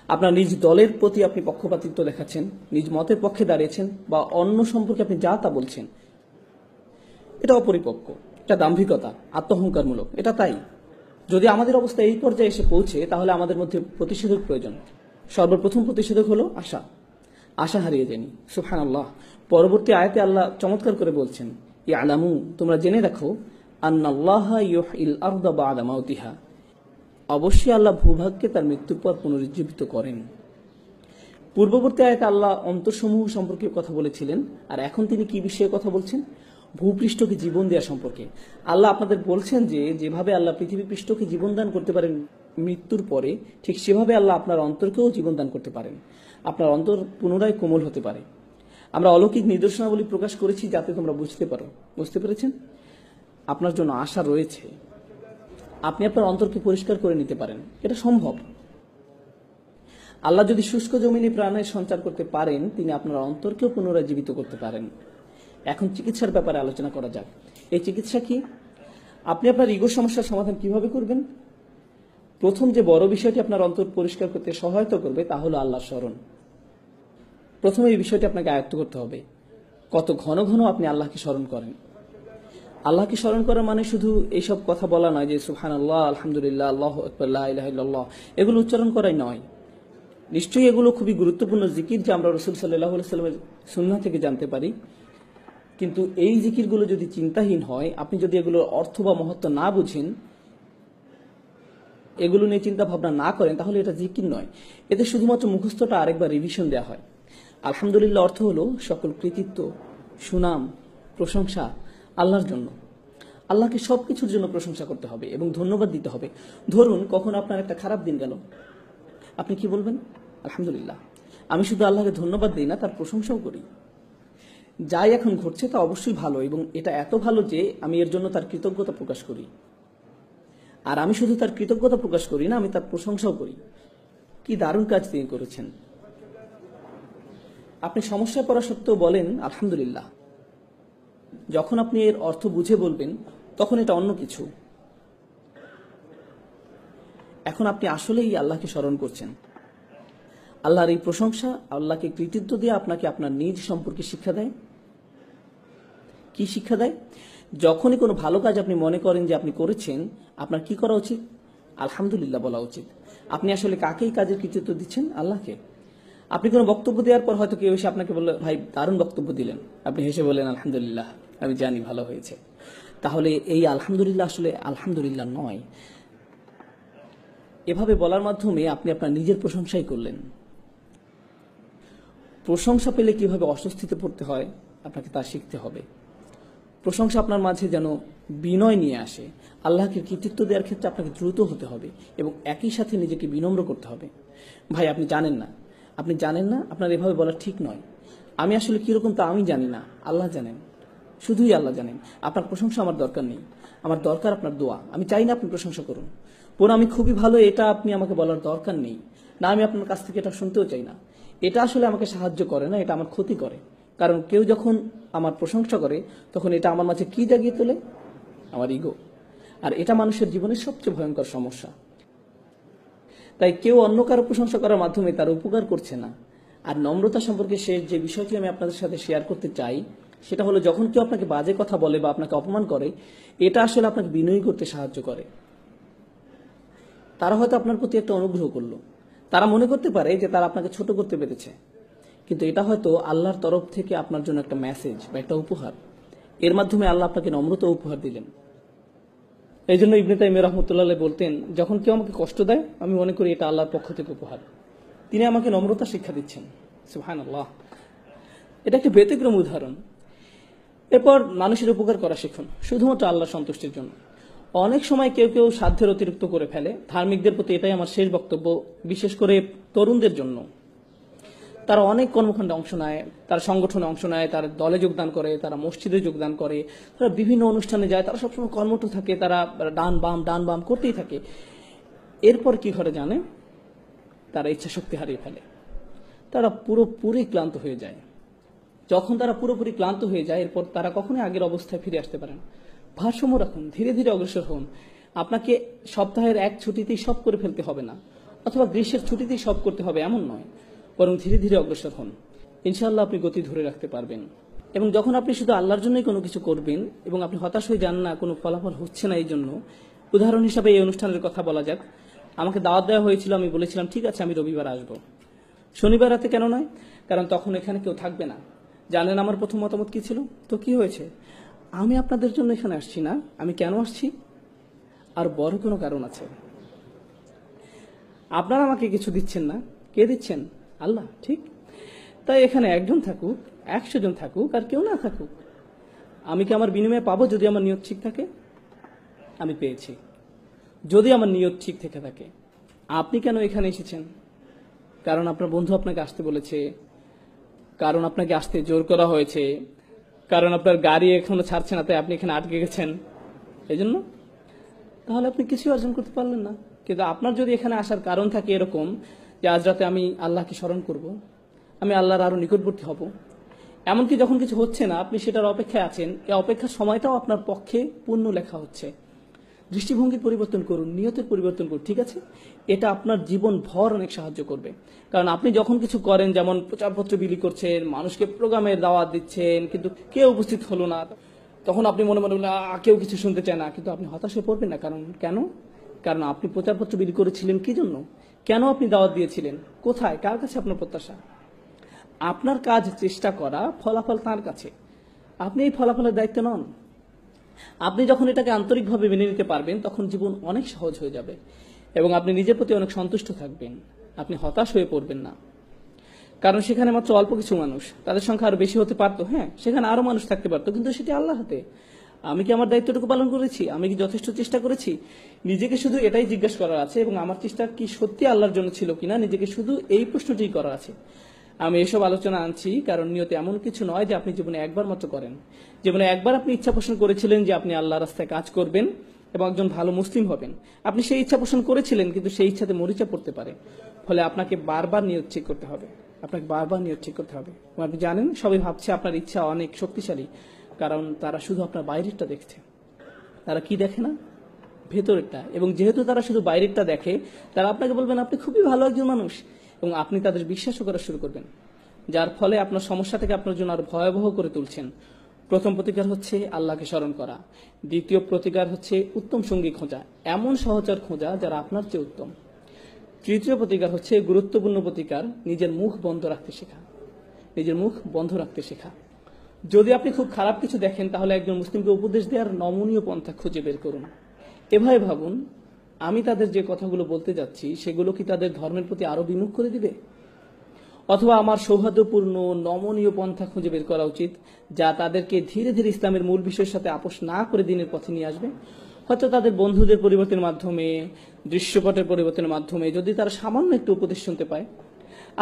আপনার নিজ দলের প্রতি আপনি পক্ষপাতিত্ব দেখাচ্ছেন, নিজ মতের পক্ষে দাঁড়িয়েছেন, বা অন্য সম্পর্কে আপনি যা তা বলছেন। এটা অপরিপক্ক, এটা দাম্ভিকতা, আত্মহংকারমূলক। এটা তাই যদি আমাদের অবস্থা এই পর্যায়ে এসে পৌঁছে, তাহলে আমাদের মধ্যে প্রতিষেধক প্রয়োজন। সর্বপ্রথম প্রতিষেধক হলো আশা। আশা হারিয়ে যায়নি। সুবহানাল্লাহ। পরবর্তী আয়াতে আল্লাহ চমৎকার করে বলছেন, ইয়ালামু, তোমরা জেনে রাখো, আন্নাল্লাহা ইউহয়িল আরদা বা'দা মাউতিহা, অবশ্যই আল্লাহ ভূভাগকে তার মৃত্যুর পর পুনরুজ্জীবিত করেন। পূর্ববর্তী আয়াতে আল্লাহ অন্তরসমূহ সম্পর্কে কথা বলেছিলেন, আর এখন তিনি কি বিষয়ে কথা বলছেন? ভূপৃষ্ঠকে জীবন দেওয়া সম্পর্কে। আল্লাহ আপনাদের বলছেন যে যেভাবে আল্লাহ পৃথিবী পৃষ্ঠকে জীবন দান করতে পারেন মৃত্যুর পরে, ঠিক সেভাবে আল্লাহ আপনার অন্তরকেও জীবন দান করতে পারেন। আপনার অন্তর পুনরায় কোমল হতে পারে। আমরা অলৌকিক নিদর্শনাবলী প্রকাশ করেছি যাতে তোমরা বুঝতে পারো। বুঝতে পেরেছেন? আপনার জন্য আশা রয়েছে। আপনি আপনার অন্তরকে পরিষ্কার করে নিতে পারেন, এটা সম্ভব। আল্লাহ যদি শুষ্ক জমিনে প্রাণের সঞ্চার করতে পারেন, তিনি আপনার অন্তরকেও পুনরায় জীবিত করতে পারেন। এখন চিকিৎসার ব্যাপারে আলোচনা করা যাক। এই চিকিৎসা কি? আপনি আপনার ইগো সমস্যার সমাধান কিভাবে করবেন? প্রথম যে বড় বিষয়টি আপনার অন্তর পরিষ্কার করতে সহায়তা করবে তা হলো আল্লাহর স্মরণ। প্রথমে এই বিষয়টি আপনাকে আয়ত্ত করতে হবে। কত ঘন ঘন আপনি আল্লাহকে স্মরণ করেন। আল্লাহকে স্মরণ করা মানে শুধু এইসব কথা বলা নয় যে সুবহানাল্লাহ, আলহামদুলিল্লাহ, আল্লাহু আকবার, লা ইলাহা ইল্লাল্লাহ, এগুলো উচ্চারণ করাই নয়। নিশ্চয়ই এগুলো খুবই গুরুত্বপূর্ণ জিকির, যা আমরা রাসূল সাল্লাল্লাহু আলাইহি ওয়াসাল্লামের সুন্নাহ থেকে জানতে পারি। কিন্তু এই জিকিরগুলো যদি চিন্তাহীন হয়, আপনি যদি এগুলোর অর্থ বা মহত্ব না বুঝেন, এগুলো নিয়ে চিন্তা ভাবনা না করেন, তাহলে এটা জিকির নয়। এতে শুধুমাত্র মুখস্থটা আরেকবার রিভিশন দেওয়া হয়। আলহামদুলিল্লাহ অর্থ হলো সকল কৃতিত্ব, সুনাম, প্রশংসা আল্লাহর জন্য। আল্লাহকে সবকিছুর জন্য প্রশংসা করতে হবে এবং ধন্যবাদ দিতে হবে। ধরুন কখনো আপনার একটা খারাপ দিন গেল, আপনি কি বলবেন? আলহামদুলিল্লাহ। আমি শুধু আল্লাহকে ধন্যবাদ দিই না, তার প্রশংসাও করি। যাই এখন ঘটছে তা অবশ্যই ভালো, এবং এটা এত ভালো যে আমি এর জন্য তার কৃতজ্ঞতা প্রকাশ করি। আর আমি শুধু তার কৃতজ্ঞতা প্রকাশ করি না, আমি তার প্রশংসাও করি। কি দারুণ কাজ তিনি করেছেন। আপনি সমস্যায় পড়া সত্ত্বেও বলেন আলহামদুলিল্লাহ। যখন আপনি এর অর্থ বুঝে বলবেন, তখন এটা অন্য কিছু। এখন আপনি আসলেই আল্লাহকে স্মরণ করছেন। আল্লাহর এই প্রশংসা, আল্লাহকে কৃতিত্ব দিয়ে আপনাকে আপনার নিজ সম্পর্কে শিক্ষা দেয়। কি শিক্ষা দেয়? যখনই কোনো ভালো কাজ আপনি মনে করেন যে আপনি করেছেন, আপনার কি করা উচিত? আলহামদুলিল্লাহ বলা উচিত। আপনি আসলে কাকে এই কাজের কৃতিত্ব দিচ্ছেন? আল্লাহকে। আপনি কোনো বক্তব্য দেওয়ার পর হয়তো কেউ এসে আপনাকে বলল, ভাই দারুণ বক্তব্য দিলেন, আপনি হেসে বলেন আলহামদুলিল্লাহ, আমি জানি ভালো হয়েছে। তাহলে এই আলহামদুলিল্লাহ আসলে আলহামদুলিল্লাহ নয়। এভাবে বলার মাধ্যমে আপনি আপনার নিজের প্রশংসাই করলেন। প্রশংসা পেলে কিভাবে অস্বস্তিতে পড়তে হয় আপনাকে তা শিখতে হবে। প্রশংসা আপনার মাঝে যেন বিনয় নিয়ে আসে। আল্লাহকে কৃতিত্ব দেওয়ার ক্ষেত্রে আপনাকে দ্রুত হতে হবে এবং একই সাথে নিজেকে বিনম্র করতে হবে। ভাই আপনি জানেন না, আপনার এভাবে বলা ঠিক নয়। আমি আসলে কিরকম তা আমি জানি না, আল্লাহ জানেন, শুধুই আল্লাহ জানেন। আপনার প্রশংসা আমার দরকার নেই, আমার দরকার আপনার দোয়া। আমি চাই না আপনি প্রশংসা করুন। পুরো আমি খুবই ভালো এটা আপনি আমাকে বলার দরকার নেই। না, আমি আপনার কাছ থেকে এটা শুনতেও চাই না। এটা আসলে আমাকে সাহায্য করে না, এটা আমার ক্ষতি করে। কারণ কেউ যখন আমার প্রশংসা করে, তখন এটা আমার মাঝে কি জাগিয়ে তোলে? আমার ইগো। আর এটা মানুষের জীবনের সবচেয়ে ভয়ঙ্কর সমস্যা। তাই কেউ অন্য কারো প্রশংসা করার মাধ্যমে তার উপকার করছে না। আর নম্রতা সম্পর্কে শেষ যে বিষয়টি আমি আপনাদের সাথে শেয়ার করতে চাই, সেটা হলো যখন কেউ আপনাকে বাজে কথা বলে বা আপনাকে অপমান করে, এটা আসলে আপনাকে বিনয়ী করতে সাহায্য করে। তারা হয়তো আপনার প্রতি একটা অনুগ্রহ করলো। তারা মনে করতে পারে যে তারা আপনাকে ছোট করতে পেরেছে, কিন্তু এটা হয়তো আল্লাহর তরফ থেকে আপনার জন্য একটা মেসেজ বা একটা উপহার। এর মাধ্যমে আল্লাহ আপনাকে নম্রতা উপহার দিলেন। এই জন্য ইবনে তাইমিয়া রাহমাতুল্লাহ আলাইহি বলতেন, যখন কেউ আমাকে কষ্ট দেয়, আমি মনে করি এটা আল্লাহর পক্ষ থেকে উপহার। তিনি আমাকে নম্রতা শিক্ষা দিচ্ছেন। সুবহানাল্লাহ। এটা একটা ব্যতিক্রম উদাহরণ। এরপর মানুষের উপকার করা শিখুন, শুধুমাত্র আল্লাহর সন্তুষ্টির জন্য। অনেক সময় কেউ কেউ সাধ্যের অতিরিক্ত করে ফেলে। ধার্মিকদের প্রতি এটাই আমার শেষ বক্তব্য, বিশেষ করে তরুণদের জন্য। তারা অনেক কর্মকাণ্ডে অংশ নেয়, তারা সংগঠনে অংশ নেয়, তারা দলে যোগদান করে, তারা মসজিদে যোগদান করে, তারা বিভিন্ন অনুষ্ঠানে যায়, তারা সবসময় কর্মঠ থাকে, তারা ডান বাম করতেই থাকে। এরপর কি ঘটে জানে? তারা ইচ্ছা শক্তি হারিয়ে ফেলে, তারা পুরোপুরি ক্লান্ত হয়ে যায়। যখন তারা পুরোপুরি ক্লান্ত হয়ে যায়, এরপর তারা কখনোই আগের অবস্থায় ফিরে আসতে পারে না। ভারসাম্য রাখুন, ধীরে ধীরে অগ্রসর হন। আপনাকে সপ্তাহের এক ছুটিতেই সব করে ফেলতে হবে না, অথবা গ্রীষ্মের ছুটিতেই সব করতে হবে এমন নয়, বরং ধীরে ধীরে অগ্রসর হন। ইনশাআল্লাহ আপনি গতি ধরে রাখতে পারবেন। এবং যখন আপনি শুধু আল্লাহর জন্যই কোনো কিছু করবেন এবং আপনি হতাশ হয়ে যান না, কোনো ফলাফল হচ্ছে না, এই জন্য উদাহরণ হিসাবে এই অনুষ্ঠানের কথা বলা যাক। আমাকে দাওয়াত দেওয়া হয়েছিল, আমি বলেছিলাম ঠিক আছে আমি রবিবার আসবো। শনিবার রাতে কেন নয়? কারণ তখন এখানে কেউ থাকবে না। জানেন আমার প্রথম মতামত কি ছিল? তো কি হয়েছে? আমি আপনাদের জন্য এখানে আসছি না। আমি কেন আসছি? আর বড় কোনো কারণ আছে। আপনারা আমাকে কিছু দিচ্ছেন না। কে দিচ্ছেন? আল্লাহ, ঠিক। তাই এখানে একজন থাকুক, 100 জন থাকুক, আর কেউ না থাকুক, আমি কি আমার বিনিময়ে পাবো যদি আমার নিয়ত ঠিক থাকে? আমি পেয়েছি যদি আমার নিয়ত ঠিক থেকে থাকে। আপনি কেন এখানে এসেছেন? কারণ আপনার বন্ধু আপনাকে আসতে বলেছে, কারণ আপনাকে আসতে জোর করা হয়েছে, কারণ আপনার গাড়ি এখনো ছাড়ছে না তাই আপনি এখানে আটকে গেছেন, এই জন্য? তাহলে আপনি কিছু অর্জন করতে পারলেন না। কিন্তু আপনার যদি এখানে আসার কারণ থাকে এরকম যে আজ রাতে আমি আল্লাহকে স্মরণ করব, আমি আল্লাহর আরো নিকটবর্তী হব, এমনকি যখন কিছু হচ্ছে না আপনি সেটার অপেক্ষায় আছেন, এই অপেক্ষার সময়টাও আপনার পক্ষে পুণ্য লেখা হচ্ছে। দৃষ্টিভঙ্গির পরিবর্তন করুন, নিয়তের পরিবর্তন করুন, ঠিক আছে? এটা আপনার জীবন ভর অনেক সাহায্য করবে। কারণ আপনি যখন কিছু করেন, যেমন প্রচারপত্র বিলি করছেন, মানুষকে প্রোগ্রামের দাওয়াত দিচ্ছেন, কিন্তু কেউ উপস্থিত হলো না, তখন আপনি মনে মনে বললেন কেউ কিছু শুনতে চায় না, কিন্তু আপনি হতাশ হয়ে পড়বেন না। কারণ কেন? কারণ আপনি প্রচারপত্র বিলি করেছিলেন কি জন্য? কেন আপনি দাওয়াত দিয়েছিলেন? কোথায়, কার কাছে আপনার প্রত্যাশা? আপনার কাজ চেষ্টা করা, ফলাফল তার কাছে। আপনি এই ফলাফলের দায়িত্ব নন। আপনি যখন এটাকে আন্তরিকভাবে মেনে নিতে পারবেন তখন জীবন অনেক সহজ হয়ে যাবে এবং আপনি নিজের প্রতি অনেক সন্তুষ্ট থাকবেন। আপনি হতাশ হয়ে পড়বেন না। কারণ সেখানে মাত্র অল্প কিছু মানুষ, তাদের সংখ্যা আরো বেশি হতে পারতো, হ্যাঁ সেখানে আরো মানুষ থাকতে পারতো, কিন্তু সেটি আল্লাহ হাতে। আমি কি আমার দায়িত্বটুকু পালন করেছি? আমি কি যথেষ্ট চেষ্টা করেছি? নিজেকে শুধু এটাই জিজ্ঞাসা করার আছে, এবং আমার চেষ্টা কি সত্যি আল্লাহর জন্য ছিল কিনা, নিজেকে শুধু এই প্রশ্নটি করার আছে। আমি এসব আলোচনা আনছি কারণ নিয়তে এমন কিছু নয় যে আপনি জীবনে একবার মাত্র করেন। জীবনে একবার আপনি ইচ্ছা পোষণ করেছিলেন যে আপনি আল্লাহ রাস্তায় কাজ করবেন এবং একজন ভালো মুসলিম হবেন। আপনি সেই ইচ্ছা পোষণ করেছিলেন, কিন্তু সেই ইচ্ছাতে মরিচা পড়তে পারে। ফলে আপনাকে বারবার নিয়ত ঠিক করতে হবে, আপনাকে বারবার নিয়ত ঠিক করতে হবে। এবং আপনি জানেন সবাই ভাবছে আপনার ইচ্ছা অনেক শক্তিশালী, কারণ তারা শুধু আপনার বাইরেরটা দেখছে। তারা কি দেখে না? ভেতরেরটা। এবং যেহেতু তারা শুধু বাইরেরটা দেখে, তারা আপনাকে বলবেন আপনি খুবই ভালো একজন মানুষ, এবং আপনি তাদের বিশ্বাসও করা শুরু করবেন, যার ফলে আপনার সমস্যা থেকে আপনার জন্য আরো ভয়াবহ করে তুলছেন। প্রথম প্রতিকার হচ্ছে আল্লাহকে স্মরণ করা। দ্বিতীয় প্রতিকার হচ্ছে উত্তম সঙ্গী খোঁজা, এমন সহচর খোঁজা যারা আপনার চেয়ে উত্তম। তৃতীয় প্রতিকার হচ্ছে গুরুত্বপূর্ণ প্রতিকার, নিজের মুখ বন্ধ রাখতে শেখা। নিজের মুখ বন্ধ রাখতে শেখা। যদি আপনি খুব খারাপ কিছু দেখেন তাহলে একজন মুসলিমকে উপদেশ দেওয়ার নমনীয় পন্থা খুঁজে বের করুন। এভাবে ভাবুন, আমি তাদের যে কথাগুলো বলতে যাচ্ছি সেগুলো কি তাদের ধর্মের প্রতি আরো বিমুখ করে দিবে? অথবা আমার সৌহার্দ্যপূর্ণ নমনীয় পন্থা খুঁজে বের করা উচিত, যা তাদেরকে ধীরে ধীরে ইসলামের মূল বিষয়ের সাথে আপোষ না করে দিনের পথে নিয়ে আসবে। হয়তো তাদের বন্ধুদের পরিবর্তনের মাধ্যমে, দৃশ্যপটের পরিবর্তনের মাধ্যমে, যদি তারা সামান্য একটু উপদেশ শুনতে পায়।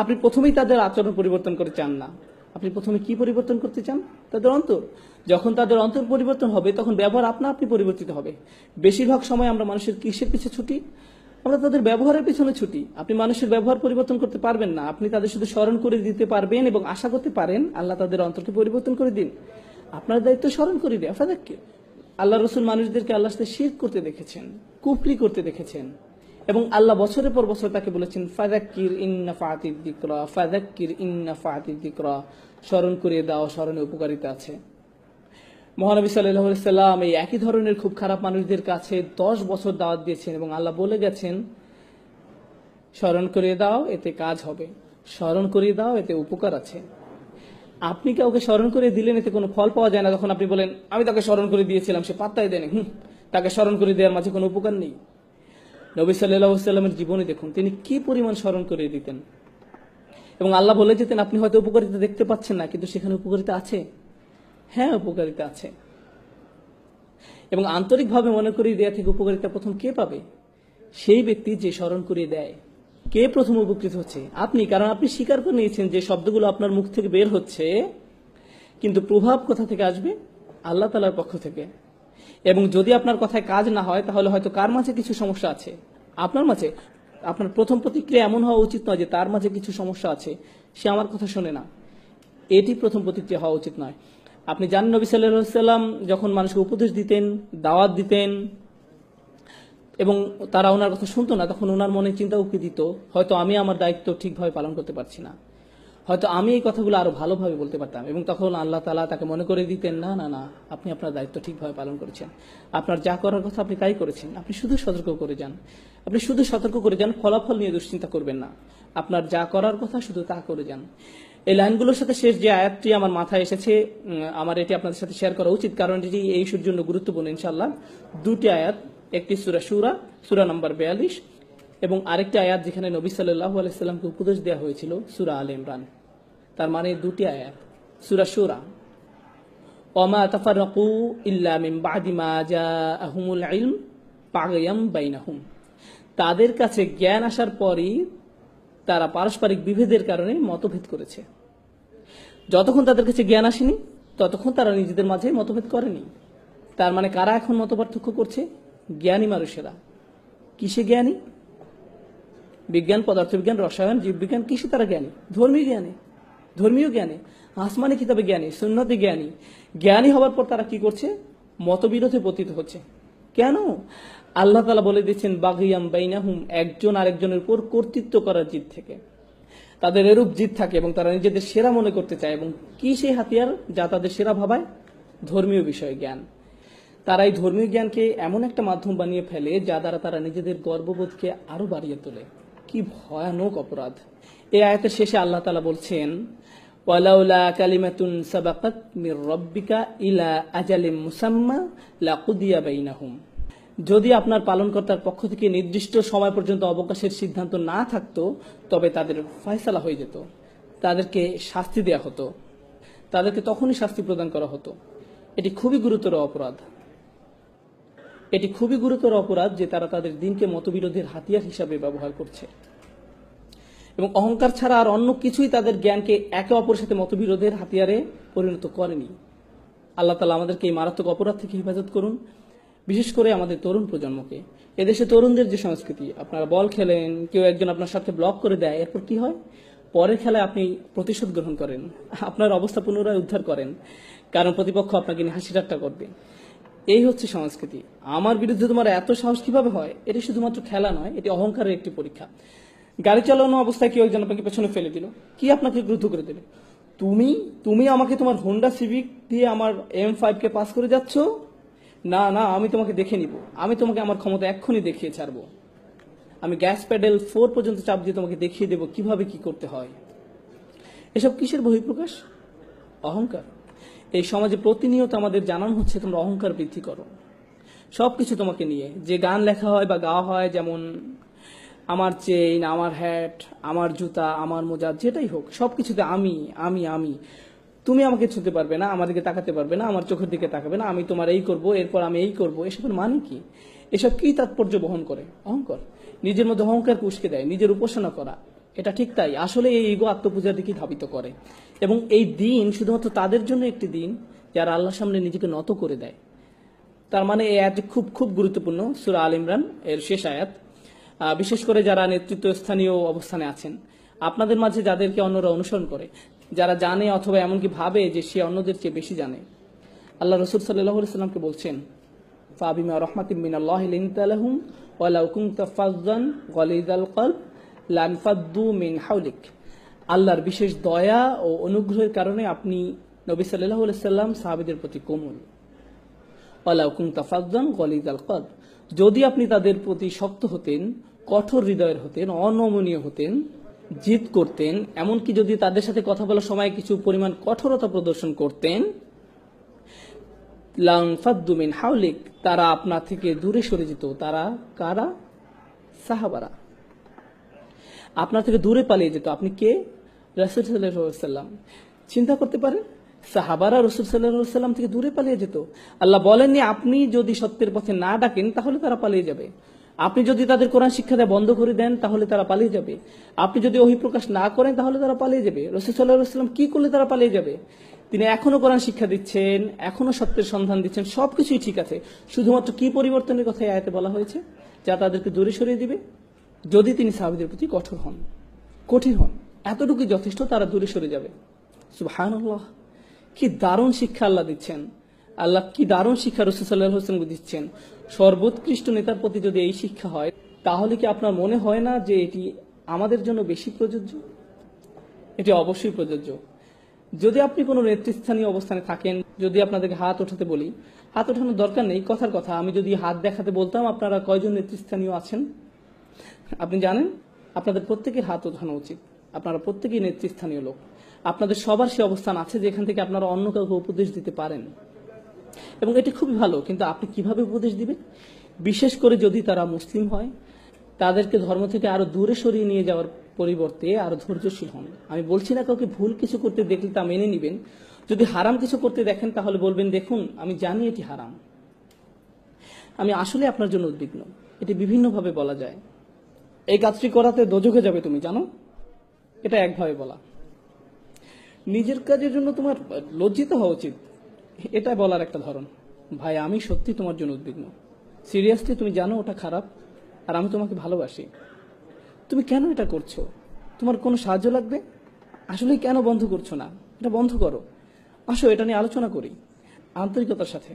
আপনি প্রথমেই তাদের আচরণ পরিবর্তন করে চান না। আপনি প্রথমে কি পরিবর্তন করতে চান? তাদের অন্তর। যখন তাদের অন্তর পরিবর্তন হবে তখন ব্যবহার আপনা আপনি পরিবর্তিত হবে। বেশিরভাগ সময় আমরা মানুষের কিসের পিছে ছুটি? আমরা তাদের ব্যবহারের পিছনে ছুটি। আপনি মানুষের ব্যবহার পরিবর্তন করতে পারবেন না, আপনি তাদের শুধু স্মরণ করে দিতে পারবেন এবং আশা করতে পারেন আল্লাহ তাদের অন্তরকে পরিবর্তন করে দিন। আপনার দায়িত্ব স্মরণ করে দেওয়া। ফাদাক্কির। আল্লাহ রসুল মানুষদেরকে আল্লাহর সাথে শিরক করতে দেখেছেন, কুফরি করতে দেখেছেন, এবং আল্লাহ বছরের পর বছর তাকে বলেছেন ফাদাক্কির ইন্না ফাতিদ যিকরা, ফাদাক্কির ইন্না ফাতিদ যিকরা, স্মরণ করিয়ে দাও, স্মরণে উপকারিতা আছে। মহানবী সাল্লাল্লাহু আলাইহি সাল্লাম এই একই ধরনের খুব খারাপ মানুষদের কাছে 10 বছর দাওয়াত দিয়েছেন এবং আল্লাহ বলে গেছেন স্মরণ করিয়ে দাও, এতে কাজ হবে, স্মরণ করিয়ে দাও, এতে উপকার আছে। আপনি কাউকে স্মরণ করে দিলেন, এতে কোনো ফল পাওয়া যায় না। যখন আপনি বলেন আমি তাকে স্মরণ করে দিয়েছিলাম, সে পাত্তাই দেয়নি, তাকে স্মরণ করে দেওয়ার মাঝে কোনো উপকার নেই। নবী সাল্লাল্লাহু আলাইহি সাল্লামের জীবনে দেখুন তিনি কি পরিমাণ স্মরণ করে দিতেন, এবং আল্লাহ বলে যেতেন আপনি হয়তো উপকারিতা দেখতে পাচ্ছেন না, কিন্তু সেখানে উপকারিতা আছে। হ্যাঁ, উপকারিতা আছে। এবং আন্তরিকভাবে মনে করিয়ে দেয়া থেকে উপকারিতা প্রথম কে পাবে? সেই ব্যক্তি যে স্মরণ করিয়ে দেয়। কে প্রথম উপকৃত হচ্ছে? আপনি, কারণ আপনি স্বীকার করে নিয়েছেন যে শব্দগুলো আপনার মুখ থেকে বের হচ্ছে, কিন্তু প্রভাব কোথা থেকে আসবে? আল্লাহ তাআলার পক্ষ থেকে। এবং যদি আপনার কথায় কাজ না হয় তাহলে হয়তো কার মাঝে কিছু সমস্যা আছে, আপনার মাঝে। আপনার প্রথম প্রতিক্রিয়া এমন হওয়া উচিত নয় যে তার মাঝে কিছু সমস্যা আছে, সে আমার কথা শোনে না। এটি প্রথম প্রতিক্রিয়া হওয়া উচিত নয়। আপনি জানেন নবী সাল্লাল্লাহু আলাইহি সাল্লাম যখন মানুষকে উপদেশ দিতেন, দাওয়াত দিতেন, এবং তারা ওনার কথা শুনতো না, তখন ওনার মনে চিন্তা উকি দিত হয়তো আমি আমার দায়িত্ব ঠিকভাবে পালন করতে পারছি না, হয়তো আমি এই কথাগুলো আরো ভালোভাবে বলতে পারতাম। এবং তখন আল্লাহ তাআলা তাকে মনে করে দিতেন না না না, আপনি আপনার দায়িত্ব ঠিকভাবে পালন করেছেন, আপনার যা করার কথা আপনি তাই করেছেন, আপনি শুধু সতর্ক করে যান, আপনি শুধু সতর্ক করে যান, ফলাফল নিয়ে দুশ্চিন্তা করবেন না, আপনার যা করার কথা শুধু তা করে যান। এই লাইনগুলোর সাথে শেষ যে আয়াতটি আমার মাথায় এসেছে, আমার এটি আপনাদের সাথে শেয়ার করা উচিত, কারণ এটি এই ইস্যুর জন্য গুরুত্বপূর্ণ। ইনশাআল্লাহ দুটি আয়াত, একটি সূরা শুরা, সূরা নম্বর 42, এবং আরেকটি আয়াত যেখানে নবী সাল্লাল্লাহু আলাইহি সাল্লামকে উপদেশ দেওয়া হয়েছিল সূরা আলে ইমরান, তার মানে দুটি আয়াত। সূরা শুরা, ওয়ামা তাফাররাকু ইল্লা মিন বাদি মা জাআহুমুল ইলম বাগয়াম বাইনাহুম, তাদের কাছে জ্ঞান আসার পরই তারা পারস্পরিক বিভেদের কারণে মতভেদ করেছে। যতক্ষণ তাদের কাছে জ্ঞান আসেনি ততক্ষণ তারা নিজেদের মাঝে মতভেদ করেনি। তার মানে কারা এখন মতপার্থক্য করছে? জ্ঞানী মানুষেরা। কিসে জ্ঞানী? বিজ্ঞান, পদার্থবিজ্ঞান, রসায়ন, জীববিজ্ঞান, কিসে তারা জ্ঞানী? ধর্মীয় জ্ঞানে, আসমানি কিতাবে জ্ঞানী, সুন্নতে জ্ঞানী। জ্ঞানী হওয়ার পর তারা কি করছে? মতবিরোধে পতিত হচ্ছে। কেন? আল্লাহ তাআলা বলে দিচ্ছেন বাগিয়াম বাইনাহুম, একজন আরেকজনের উপর কর্তৃত্ব করার জিদ থেকে। তাদের এরূপ জিদ থাকে এবং তারা নিজেদের সেরা মনে করতে চায়। এবং কি সেই হাতিয়ার যা তাদের সেরা ভাবায়? ধর্মীয় বিষয়ে জ্ঞান। তারা এই ধর্মীয় জ্ঞানকে এমন একটা মাধ্যম বানিয়ে ফেলে যা দ্বারা তারা নিজেদের গর্ববোধকে আরো বাড়িয়ে তোলে। কি ভয়ানক অপরাধ! এই আয়াতের শেষে আল্লাহ তাআলা বলছেন, ওয়ালাউলা কালিমাতুন সাবাকাত মির রাব্বিকা ইলা আজালিম মুসাম্মা লাকুদিয়া বাইনাহুম, যদি আপনার পালনকর্তার পক্ষ থেকে নির্দিষ্ট সময় পর্যন্ত অবকাশের সিদ্ধান্ত না থাকতো তবে তাদের ফয়সালা হয়ে যেত, তাদেরকে শাস্তি দেয়া হতো, তাদেরকে তখনই শাস্তি প্রদান করা হতো। এটি খুবই গুরুতর অপরাধ। এটি খুবই গুরুতর অপরাধ যে তারা তাদের দিনকে মতবিরোধের হাতিয়ার হিসাবে ব্যবহার করছে এবং অহংকার ছাড়া আর অন্য কিছুই তাদের জ্ঞানকে একে অপরের সাথে মতবিরোধের হাতিয়ারে পরিণত করেনি। আল্লাহ তাআলা আমাদেরকে এই মারাত্মক অপরাধ থেকে হেফাজত করুন, বিশেষ করে আমাদের তরুণ প্রজন্মকে। এদেশে তরুণদের যে সংস্কৃতি, আপনারা বল খেলেন, কেউ একজন আপনার সাথে ব্লক করে দেয়, এরপর কি হয়? পরের খেলায় আপনি প্রতিশোধ গ্রহণ করেন, আপনার অবস্থা পুনরায় উদ্ধার করেন, কারণ প্রতিপক্ষ আপনাকে নিয়ে হাসি ঠাট্টা করবে। এই হচ্ছে সংস্কৃতি। আমার বিরুদ্ধে তোমার এত সাহস কিভাবে হয়? এটি শুধুমাত্র খেলা নয়, এটি অহংকারের একটি পরীক্ষা। গাড়ি চালানো অবস্থায় কেউ একজন আপনাকে পেছনে ফেলে দিল, কি আপনাকে ক্রুদ্ধ করে দেবে? তুমি আমাকে তোমার হোন্ডা সিভিক দিয়ে আমার M5 কে পাস করে যাচ্ছ? না না, আমি তোমাকে দেখে নিব, আমি তোমাকে আমার ক্ষমতা এক্ষুনি দেখিয়ে ছাড়বো, আমি গ্যাস প্যাডেল 4 পর্যন্ত চাপ দিয়ে তোমাকে দেখিয়ে দেব কিভাবে কি করতে হয়। এসব কিসের বহিঃপ্রকাশ? অহংকার। এই সমাজে প্রতিনিয়ত আমাদের জানানো হচ্ছে তোমরা অহংকার বৃদ্ধি করো সবকিছু তোমাকে নিয়ে। যে গান লেখা হয় বা গাওয়া হয়, যেমন আমার চেইন, আমার হ্যাট, আমার জুতা, আমার মোজা, যেটাই হোক সবকিছুতে আমি আমি আমি। তুমি আমাকে ছুঁতে পারবে না, আমার দিকে তাকাতে পারবে না, আমার চোখের দিকে তাকাবে না, আমি তোমার এই করব, এরপর আমি এই করব। এসবের মানে কি? এসব কি তাৎপর্য বহন করে? অহংকার। নিজের মধ্যে অহংকারকে উস্কে দেয়, নিজের উপাসনা করা। এটা ঠিক তাই, আসলে এই ইগো আত্মপূজার দিকে ধাবিত করে। এবং এই দিন শুধুমাত্র তাদের জন্য একটি দিন যারা আল্লাহর সামনে নিজেকে নত করে দেয়। তার মানে এই আয়াতটি খুব খুব গুরুত্বপূর্ণ। সূরা আল ইমরান এর শেষ আয়াত। বিশেষ করে যারা নেতৃত্বস্থানীয় অবস্থানে আছেন, আপনাদের মাঝে যাদেরকে অন্যরা অনুসরণ করে, যারা জানে অথবা এমনকি ভাবে যে সে অন্যদের চেয়ে বেশি জানে, আল্লাহ রাসূল সাল্লাল্লাহু আলাইহি সাল্লামকে বলছেন, ফাবিমা রাহমাতিম মিনাল্লাহি লিনতা লাহুম ওয়ালাউ কুনতা ফাযযান গালিযাল কলব লানফাদ্দু মিন হাওলিক। আল্লাহর বিশেষ দয়া ও অনুগ্রহের কারণে আপনি নবী সাল্লাল্লাহু আলাইহি সাল্লাম সাহাবীদের প্রতি কোমল। ওয়ালাউ কুনতা ফাযযান গালিযাল কলব, যদি আপনি তাদের প্রতি শক্ত হতেন, কঠোর হৃদয়ের হতেন, অনমনীয় হতেন, জিদ করতেন, এমনকি যদি তাদের সাথে কথা বলার সময় কিছু পরিমাণ কঠোরতা প্রদর্শন করতেন, লানফাদ্দু মিন হাওলিক, তারা আপনার থেকে দূরে সরে যেত। তারা কারা? সাহাবারা। আপনার থেকে দূরে পালিয়ে যেত। আপনি কে? রাসূল সাল্লাল্লাহু আলাইহি ওয়াসাল্লাম। চিন্তা করতে পারেন, সাহাবারা রাসূল সাল্লাল্লাহু আলাইহি ওয়াসাল্লাম থেকে দূরে পালিয়ে যেত। আল্লাহ বলেননি আপনি যদি সত্যের পথে না ডাকেন তাহলে তারা পালিয়ে যাবে। আপনি যদি তাদের কোরআন শিক্ষা দেওয়া বন্ধ করে দেন তাহলে তারা পালিয়ে যাবে। আপনি যদি ওহী প্রকাশ না করেন তাহলে তারা পালিয়ে যাবে। রাসূল সাল্লাল্লাহু আলাইহি ওয়াসাল্লাম কি করলে তারা পালিয়ে যাবে? তিনি এখনো কোরআন শিক্ষা দিচ্ছেন, এখনো সত্যের সন্ধান দিচ্ছেন, সবকিছুই ঠিক আছে। শুধুমাত্র কি পরিবর্তনের কথা আয়াতে বলা হয়েছে যা তাদেরকে দূরে সরিয়ে দিবে? যদি তিনি সাহাবীদের প্রতি কঠোর হন, কঠিন হন, এতটুকুই যথেষ্ট, তারা দূরে সরে যাবে। সুবহানাল্লাহ, কি দারুণ শিক্ষা আল্লাহ দিচ্ছেন। আল্লাহ কি দারুণ শিক্ষা রাসূল সাল্লাল্লাহু আলাইহি ওয়াসাল্লামকে দিচ্ছেন। সর্বোৎকৃষ্ট নেতার প্রতি যদি এই শিক্ষা হয়, তাহলে কি আপনার মনে হয় না যে এটি আমাদের জন্য বেশি প্রযোজ্য? এটি অবশ্যই প্রযোজ্য। যদি আপনি কোনো নেতৃস্থানীয় অবস্থানে থাকেন, যদি আপনাদেরকে হাত ওঠাতে বলি, হাত ওঠানোর দরকার নেই, কথার কথা। আমি যদি হাত দেখাতে বলতাম আপনারা কয়জন নেতৃস্থানীয় আছেন আপনি জানেন? আপনাদের প্রত্যেকের হাত ওঠানো উচিত। আপনারা প্রত্যেকেই নেতৃস্থানীয় লোক। আপনাদের সবার সে অবস্থান আছে যেখান থেকে আপনারা অন্য কাউকে উপদেশ দিতে পারেন, এবং এটি খুবই ভালো। কিন্তু আপনি কিভাবে উপদেশ দিবেন? বিশেষ করে যদি তারা মুসলিম হয়, তাদেরকে ধর্ম থেকে আরো দূরে সরিয়ে নিয়ে যাওয়ার পরিবর্তে আরো ধৈর্যশীল হন। আমি বলছি না কাউকে ভুল কিছু করতে দেখলে তা মেনে নিবেন, যদি হারাম কিছু করতে দেখেন তাহলে বলবেন দেখুন আমি জানি এটি হারাম, আমি আসলে আপনার জন্য উদ্বিগ্ন। এটি বিভিন্নভাবে বলা যায়। এই কাজটি করাতে দোজখে যাবে তুমি জানো, এটা একভাবে বলা। নিজের কাজের জন্য তোমার লজ্জিত হওয়া উচিত, এটা বলার একটা ধরন। ভাই আমি সত্যি তোমার জন্য উদ্বিগ্ন, সিরিয়াসলি তুমি জানো ওটা খারাপ, আর আমি তোমাকে ভালোবাসি, তুমি কেন এটা করছো? তোমার কোনো সাহায্য লাগবে? আসলে কেন বন্ধ করছো না? এটা বন্ধ করো, আসো এটা নিয়ে আলোচনা করি আন্তরিকতার সাথে।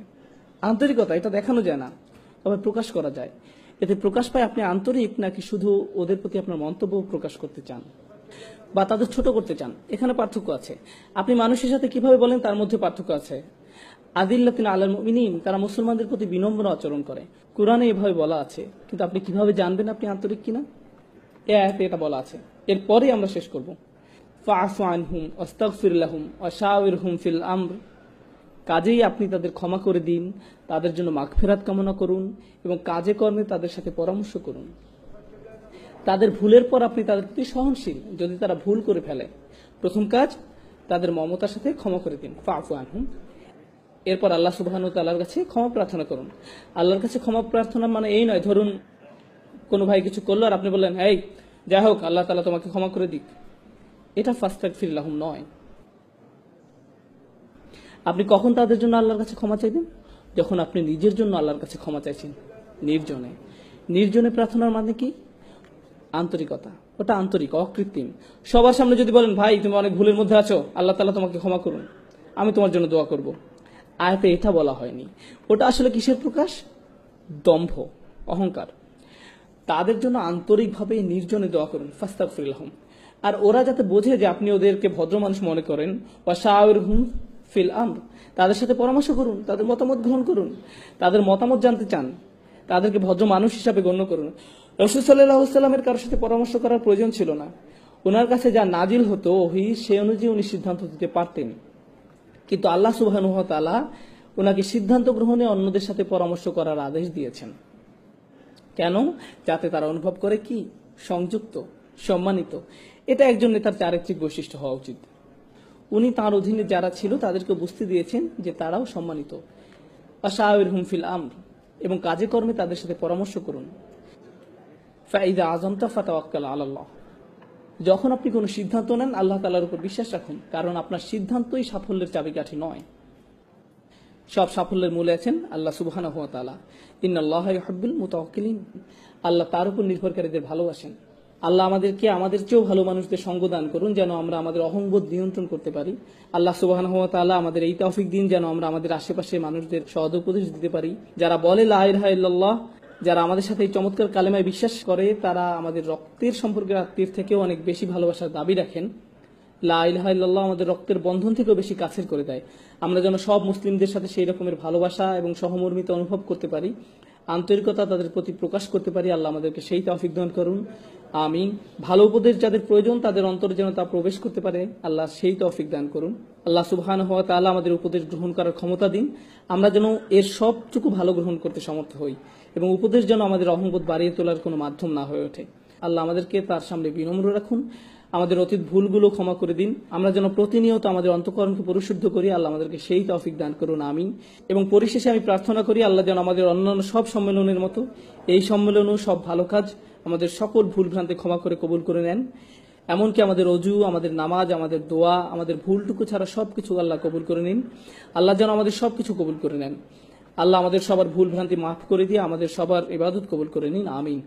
আন্তরিকতা এটা দেখানো যায় না, তবে প্রকাশ করা যায়। এতে প্রকাশ পায় আপনি আন্তরিক নাকি শুধু ওদের প্রতি আপনার মন্তব্য প্রকাশ করতে চান বা তাদের ছোট করতে চান। এখানে পার্থক্য আছে। আপনি মানুষের সাথে কিভাবে বলেন তার মধ্যে পার্থক্য আছে। আদিল্লাতিন আলাল মুমিনিন, তারা মুসলমানদের প্রতি বিনম্র আচরণ করে। কোরআনে এভাবে বলা আছে, কিন্তু আপনি কিভাবে জানবেন আপনি আন্তরিক কিনা? এ আয়াতে এটা বলা আছে। এরপরে আমরা শেষ করব। ফাআফু আনহুম ওয়াস্তাগফির লাহুম ওয়াশাওিরহুম ফিল আমর, কাজেই আপনি তাদের ক্ষমা করে দিন, তাদের জন্য মাগফিরাত কামনা করুন এবং কাজে কর্মে তাদের সাথে পরামর্শ করুন। তাদের ভুলের পর আপনি তাদের প্রতি সহনশীল যদি তারা ভুল করে ফেলে। প্রথম কাজ, তাদের মমতার সাথে ক্ষমা করে দিন, ফাআফু আনহুম। এরপর আল্লাহ সুবহানাহু ওয়া তাআলার কাছে ক্ষমা প্রার্থনা করুন। আল্লাহর কাছে ক্ষমা প্রার্থনা মানে এই নয়, ধরুন কোনো ভাই কিছু করলো আর আপনি বললেন এই যাই হোক আল্লাহ তাআলা তোমাকে ক্ষমা করে দিক, এটা ফাস্তাগফির লাহুম নয়। আপনি কখন তাদের জন্য আল্লাহর কাছে ক্ষমা চাইবেন? যখন আপনি নিজের জন্য আল্লাহর কাছে ক্ষমা চাইছেন, নির্জনে। নির্জনে প্রার্থনার মানে কি? আন্তরিকতা, ওটা আন্তরিক, অকৃত্রিম। সবার সামনে যদি বলেন ভাই তুমি অনেক ভুলের মধ্যে আছো, আল্লাহ তাআলা তোমাকে ক্ষমা করুন, আমি তোমার জন্য দোয়া করব, আয়াতে এটা বলা হয়নি। ওটা আসলে কিসের প্রকাশ? দম্ভ, অহংকার। তাদের জন্য আন্তরিকভাবে নির্জনে দোয়া করুন, ফাস্তাগফির লাহুম। আর ওরা যাতে বোঝে যে আপনি ওদেরকে ভদ্র মানুষ মনে করেন, ওয়াশাওিরহুম ফিল আমর, তাদের সাথে পরামর্শ করুন, তাদের মতামত গ্রহণ করুন, তাদের মতামত জানতে চান, তাদেরকে ভদ্র মানুষ হিসাবে গণ্য করুন। রাসূল সাল্লাল্লাহু আলাইহি ওয়াসাল্লামের কারোর সাথে পরামর্শ করার প্রয়োজন ছিল না। ওনার কাছে যা নাজিল হতো ওহী, সে অনুযায়ী উনি সিদ্ধান্ত দিতে পারতেন। কিন্তু আল্লাহ সুবহানাহু ওয়া তাআলা ওনাকে সিদ্ধান্ত গ্রহণে অন্যদের সাথে পরামর্শ করার আদেশ দিয়েছেন। কেন? যাতে তারা অনুভব করে কি সংযুক্ত, সম্মানিত। এটা একজন নেতার চারিত্রিক বৈশিষ্ট্য হওয়া উচিত। উনি তার অধীনে যারা ছিল তাদেরকে বুঝতে দিয়েছেন যে তারাও সম্মানিত। ওয়াশাওিরহুম ফিল আমর, এবং কাজে কর্মে তাদের সাথে পরামর্শ করুন। ফাইদা আযমতা ফাতাওয়াক্কাল আলাল্লাহ, যখন আপনি কোনো সিদ্ধান্ত নেন আল্লাহ তাআলার উপর বিশ্বাস রাখুন, কারণ আপনার সিদ্ধান্তই সাফল্যের চাবিকাঠি নয়। সব সাফল্যের মূলে আছেন আল্লাহ সুবহানাহু ওয়া তাআলা। ইন্নাল্লাহা ইউহিব্বুল মুতাওয়াক্কিলিন, আল্লাহ তার উপর নির্ভরকারীদের ভালোবাসেন। আল্লাহ আমাদেরকে আমাদের চেয়েও ভালো মানুষদের সঙ্গ দান করুন, যেন আমরা আমাদের অহংবোধ নিয়ন্ত্রণ করতে পারি। আল্লাহ সুবহানাহু ওয়া তাআলা আমাদের এই তৌফিক দিন যেন আমরা আমাদের আশেপাশে মানুষদের সদ উপদেশ দিতে পারি। যারা বলে লা ইলাহা ইল্লাল্লাহ, যারা আমাদের সাথে এই চমৎকার কালেমায় বিশ্বাস করে, তারা আমাদের রক্তের সম্পর্কের আত্মীয়ের থেকেও অনেক বেশি ভালোবাসার দাবি রাখেন। লা ইলাহা ইল্লাল্লাহ আমাদের রক্তের বন্ধন থেকেও বেশি কাছের করে দেয়। আমরা যেন সব মুসলিমদের সাথে সেই রকমের ভালোবাসা এবং সহমর্মিতা অনুভব করতে পারি, আন্তরিকতা তাদের প্রতি প্রকাশ করতে পারি। আল্লাহ আমাদেরকে সেই তৌফিক দান করুন, আমিন। ভালো উপদেশ যাদের প্রয়োজন তাদের অন্তরে যেন তা প্রবেশ করতে পারে, আল্লাহ সেই তৌফিক দান করুন। আল্লাহ সুবহানাহু ওয়া তাআলা আমাদের উপদেশ গ্রহণ করার ক্ষমতা দিন, আমরা যেন এর সবটুকু ভালো গ্রহণ করতে সমর্থ হই এবং উপদেশ যেন আমাদের অহংবোধ বাড়িয়ে তোলার কোনো মাধ্যম না হয়ে ওঠে। আল্লাহ আমাদেরকে তার সামনে বিনম্র রাখুন, আমাদের অতীত ভুলগুলো ক্ষমা করে দিন, আমরা যেন প্রতিনিয়ত আমাদের অন্তঃকরণকে পরিশুদ্ধ করি। আল্লাহ আমাদেরকে সেই তৌফিক দান করুন, আমিন। এবং পরিশেষে আমি প্রার্থনা করি আল্লাহ যেন আমাদের অন্যান্য সব সম্মেলনের মতো এই সম্মেলনও সব ভালো কাজ, আমাদের সকল ভুল ভ্রান্তি ক্ষমা করে কবুল করে নেন। এমনকি আমাদের অজু, আমাদের নামাজ, আমাদের দোয়া, আমাদের ভুলটুকু ছাড়া সবকিছু আল্লাহ কবুল করে নিন। আল্লাহ যেন আমাদের সবকিছু কবুল করে নেন। আল্লাহ আমাদের সবার ভুল ভ্রান্তি মাফ করে দিয়ে আমাদের সবার ইবাদত কবুল করে নিন, আমিন।